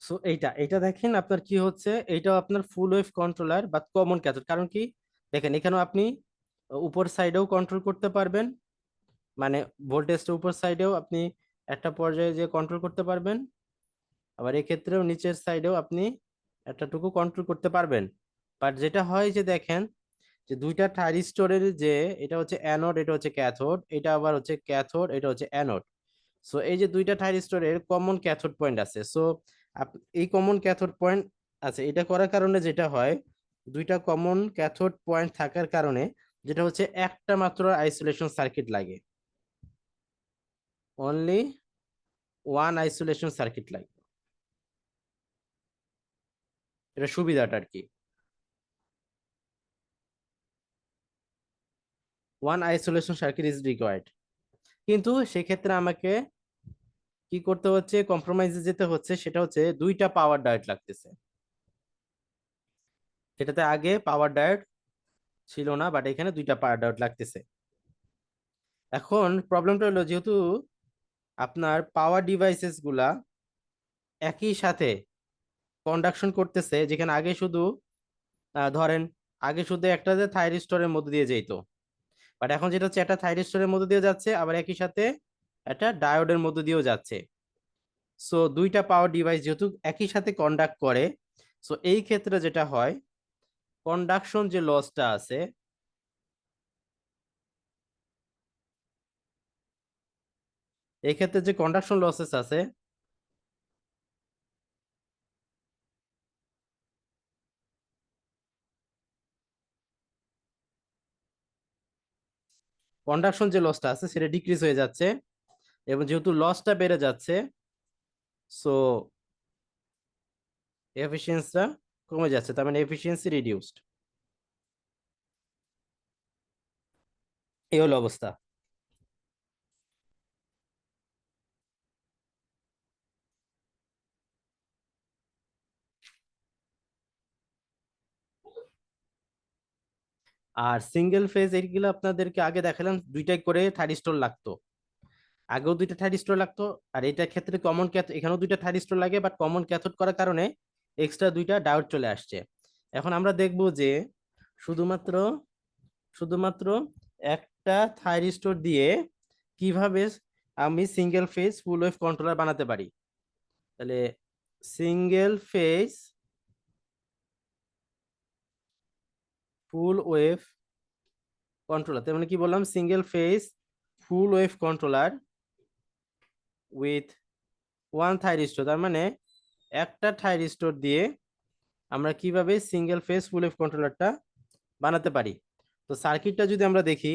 সো এইটা দেখেন আপনার কি হচ্ছে, এইটাও আপনার ফুল ওয়েভ কন্ট্রোলার বা কমন ক্যাথোড। কারণ কি, দেখেন এখানেও আপনি উপর সাইডেও কন্ট্রোল করতে পারবেন, মানে ভোল্টেজটা উপর সাইডেও আপনি একটা পর্যায়ে যে কন্ট্রোল করতে পারবেন, আবার এক্ষেত্রেও নিচের সাইডেও আপনি এতটুকু কন্ট্রোল করতে পারবেন। বাট যেটা হয় যে দেখেন যে দুইটা থাইরিস্টরের যে এটা হচ্ছে অ্যানোড, এটা হচ্ছে ক্যাথোড, এটা আবার হচ্ছে ক্যাথোড, এটা হচ্ছে অ্যানোড। সো এই যে দুইটা থাইরিস্টরের কমন ক্যাথোড পয়েন্ট আছে, সো এই কমন ক্যাথোড পয়েন্ট আছে, এটা করার কারণে যেটা হয়, দুইটা কমন ক্যাথোড পয়েন্ট থাকার কারণে যেটা হচ্ছে একটা মাত্র আইসোলেশন সার্কিট লাগে, অনলি ওয়ান আইসোলেশন সার্কিট লাগে। এটা সুবিধাটা আর কি, one isolation circuit is required. কিন্তু সেক্ষেত্রে আমাকে কি করতে হচ্ছে, কম্প্রোমাইজে যেতে হচ্ছে, সেটা হচ্ছে দুইটা পাওয়ার ডায়োড লাগতেছে, যেটাতে আগে পাওয়ার ডায়োড ছিল না, বাট এখানে দুইটা পাওয়ার ডায়োড লাগতেছে। এখন প্রবলেমটা হলো যেহেতু আপনার পাওয়ার ডিভাইসেস গুলা একই সাথে কন্ডাকশন করতেছে, যেখানে আগে শুধু ধরেন আগে শুধু একটা যে থাইরিস্টরের মধ্যে দিয়ে যেত, বাট এখন যেটা হচ্ছে একটা থাইরিস্টরের মধ্যে দিয়ে যাচ্ছে, আবার একই সাথে একটা ডায়োডের মধ্যে দিয়েও যাচ্ছে। সো দুইটা পাওয়ার ডিভাইস যেহেতু একই সাথে কন্ডাক্ট করে, সো এই ক্ষেত্রে যেটা হয়, কন্ডাকশন যে লসটা আছে, এই ক্ষেত্রে যে কন্ডাকশন লসেস আছে, কন্ডাকশন যে লসটা আছে সেটা ডিক্রিজ হয়ে যাচ্ছে, এবং যেহেতু লসটা বেড়ে যাচ্ছে, সো এফিসিয়েন্সিটা কমে যাচ্ছে, তার মানে এফিসিয়েন্সি রিডিউসড। এই হলো অবস্থা। আর সিঙ্গেল ফেজ এইগুলো আপনাদেরকে আগে দেখালাম, দুইটাই করে থাইরিস্টর লাগতো, আগেও দুইটা থাইরিস্টর লাগতো। আর এটার ক্ষেত্রে কমন ক্যাথোড, এখানেও দুইটা থাইরিস্টর লাগে, বাট কমন ক্যাথোড করার কারণে এক্সট্রা দুইটা ডায়োড চলে আসছে। এখন আমরা দেখব যে শুধুমাত্র শুধুমাত্র একটা থাইরিস্টর দিয়ে কিভাবে আমি সিঙ্গেল ফেজ ফুল ওয়েভ কন্ট্রোলার বানাতে পারি। তাহলে সিঙ্গেল ফেজ ফুল ওয়েভ কন্ট্রোলার, তার মানে কি বললাম, single phase full wave controller with one thyristor, তার মানে একটা থাইরিস্টর দিয়ে আমরা কিভাবে সিঙ্গেল ফেজ ফুল ওয়েভ কন্ট্রোলারটা বানাতে পারি। তো সার্কিটটা যদি আমরা দেখি,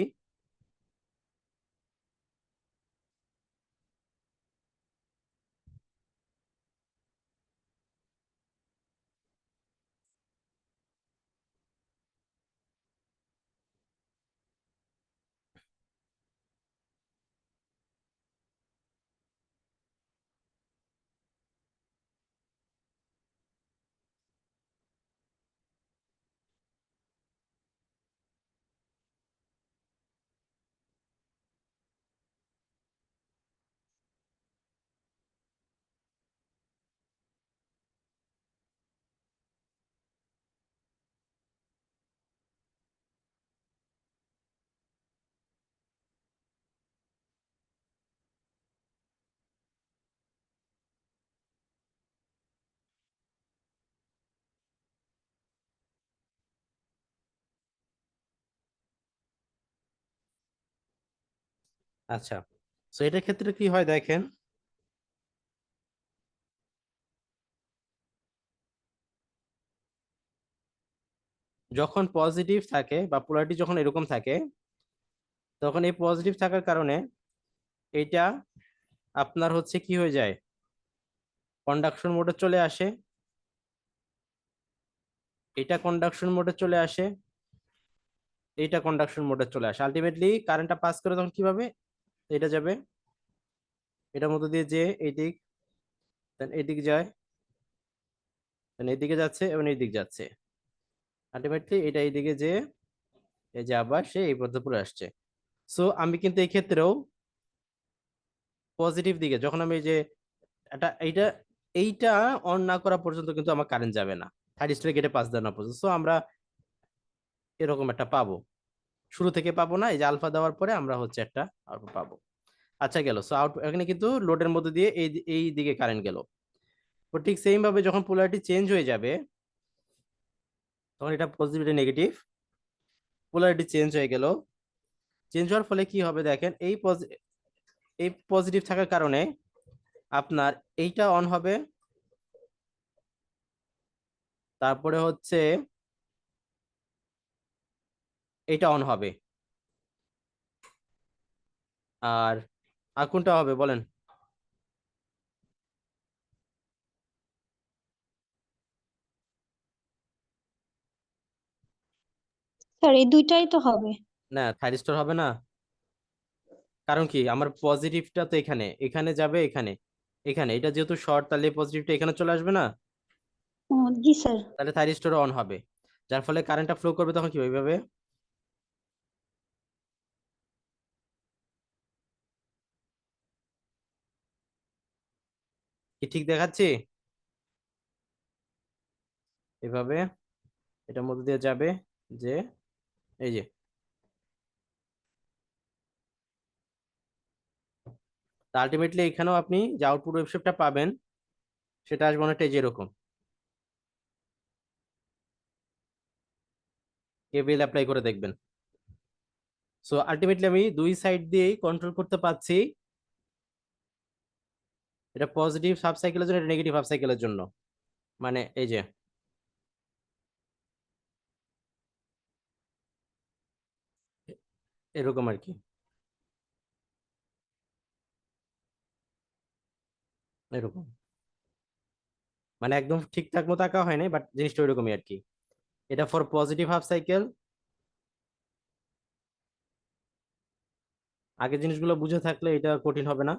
আচ্ছা, তো এটার ক্ষেত্রে কি হয় দেখেন, যখন পজিটিভ থাকে বা পোলারিটি যখন এরকম থাকে, তখন এই পজিটিভ থাকার কারণে এটা আপনার হচ্ছে কি হয়ে যায়, কন্ডাকশন মোডে চলে আসে, এটা কন্ডাকশন মোডে চলে আসে, এইটা কন্ডাকশন মোডে চলে আসে। আলটিমেটলি কারেন্টটা পাস করে তখন কিভাবে, এটা যাবে এটার মধ্যে দিয়ে, যে এইদিক দেন এইদিক যায়, দেন এইদিকে যাচ্ছে এবং এইদিক যাচ্ছে, আলটিমেটলি এটা এইদিকে যে এই যে আবার সে এই পর্যন্ত পড়ে আসছে। সো আমি কিন্তু এই ক্ষেত্রেও পজিটিভ দিকে যখন আমি এই যে এটা এইটা এইটা অন না করা পর্যন্ত কিন্তু আমার কারেন্ট যাবে না, থাইরিস্টর গেটে পাস দেওয়া না পর্যন্ত। সো আমরা এরকম একটা পাবো, শুরু থেকে পাবো না, এই যে আলফা দেওয়ার পরে আমরা হচ্ছে একটা আউটপুট পাবো। আচ্ছা গেল, সো আউট এখানে কিন্তু লোডের মধ্যে দিয়ে এই দিকে কারেন্ট গেল। তো ঠিক সেম ভাবে যখন পোলারিটি চেঞ্জ হয়ে যাবে, তখন এটা পজিটিভ এটা নেগেটিভ, পোলারিটি চেঞ্জ হয়ে গেল। চেঞ্জ হওয়ার ফলে কি হবে দেখেন, এই পজিটিভ থাকার কারণে আপনার এইটা অন হবে, তারপরে হচ্ছে এইটা অন হবে, আর আর কোনটা হবে বলেন? স্যার এই দুইটাই তো হবে। না, থাইরিস্টর হবে না। কারণ কি, আমার পজিটিভটা তো এখানে এখানে যাবে, এখানে এখানে, এটা যেহেতু শর্ট, তাহলে পজিটিভটা এখানে চলে আসবে না, ও জি স্যার। তাহলে থাইরিস্টর অন হবে, যার ফলে কারেন্টটা ফ্লো করবে। তখন কি ওইভাবে কি ঠিক দেখাচ্ছি? এভাবে এটার মধ্যে দিয়ে যাবে, যে এই যে আলটিমেটলি এখানেও আপনি যে আউটপুট ওয়েবশেপটা পাবেন, সেটা আসবে অনেকটা এই যে এরকম, কেভিএল অ্যাপ্লাই করে দেখবেন। সো আলটিমেটলি আমি দুই সাইড দিয়েই কন্ট্রোল করতে পারছি, এটা পজিটিভ হাফ সাইকেলের জন্য, এটা নেগেটিভ হাফ সাইকেলের জন্য। মানে এই যে এরকম আর কি, এরকম, মানে একদম ঠিকঠাক মতো আঁকা হয় নাই, বাট জিনিসটা ওইরকমই আর কি। এটা ফর পজিটিভ হাফ সাইকেল, আগে জিনিসগুলো বুঝে থাকলে এটা কঠিন হবে না,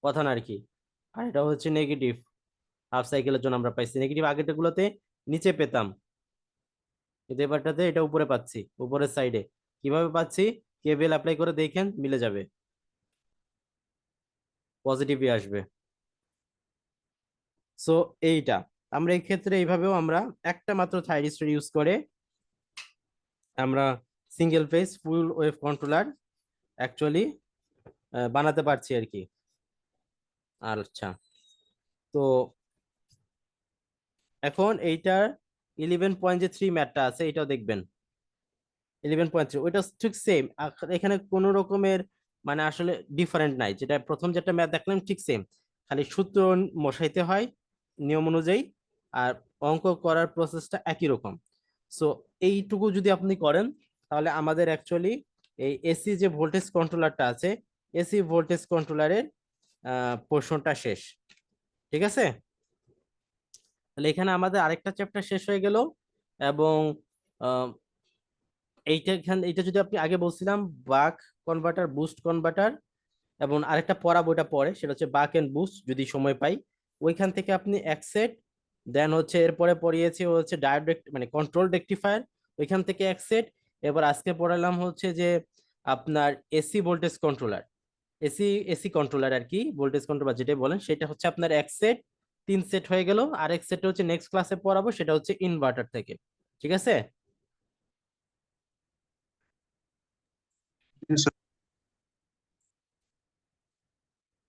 কথা না আর কি। আর এটা হচ্ছে নেগেটিভ হাফ সাইকেলের জন্য আমরা পাইছি, নেগেটিভ আগেরটা গুলোতে নিচে পেতাম, কিন্তু এবারটাতে এটা উপরে পাচ্ছি, উপরের সাইডে। কিভাবে পাচ্ছি? কেভিএল অ্যাপ্লাই করে দেখেন, মিলে যাবে, পজিটিভই আসবে। সো এইটা আমরা এই ক্ষেত্রে এইভাবেও আমরা একটা মাত্র থাইরিস্টর ইউজ করে আমরা সিঙ্গেল ফেজ ফুল ওয়েভ কন্ট্রোলার অ্যাকচুয়ালি বানাতে পারছি আর কি। আচ্ছা, তো এখন এইটার 11.3 ম্যাটটা আছে, এটাও দেখবেন 11.3, ওইটা ঠিক সেম। এখানে কোনো রকমের মানে আসলে ডিফারেন্ট নাই, যেটা প্রথম যেটা ম্যাথ দেখলাম ঠিক সেম, খালি সূত্র বসাইতে হয় নিয়ম অনুযায়ী, আর অঙ্ক করার প্রসেসটা একই রকম। সো এইটুকু যদি আপনি করেন, তাহলে আমাদের অ্যাকচুয়ালি এই এসি যে ভোল্টেজ কন্ট্রোলারটা আছে, এসি ভোল্টেজ কন্ট্রোলারের পোর্শনটা শেষ। ঠিক আছে, তাহলে এখানে আমাদের আরেকটা চ্যাপ্টার শেষ হয়ে গেল। এবং আহ, এইটা যদি আপনি আগে বলছিলাম, বাক কনভার্টার, বুস্ট কনভার্টার, এবং আরেকটা পড়া বইটা পড়ে, সেটা হচ্ছে বাক এন্ড বুস্ট, যদি সময় পাই ওইখান থেকে আপনি এক সেট, দেন হচ্ছে এরপরে পড়িয়েছি হচ্ছে ডায়োড মানে কন্ট্রোল রেকটিফায়ার, ওইখান থেকে এক সেট। এবার আজকে পড়ালাম হচ্ছে যে আপনার AC voltage controller, AC AC controller আর কি, ভোল্টেজ কন্ট্রোলার যেটা বলেন, সেটা হচ্ছে আপনার এক সেট, তিন সেট হয়ে গেল। আর এক সেট হচ্ছে নেক্সট ক্লাসে পড়াবো, সেটা হচ্ছে ইনভার্টার থেকে। ঠিক আছে? Yes, sir.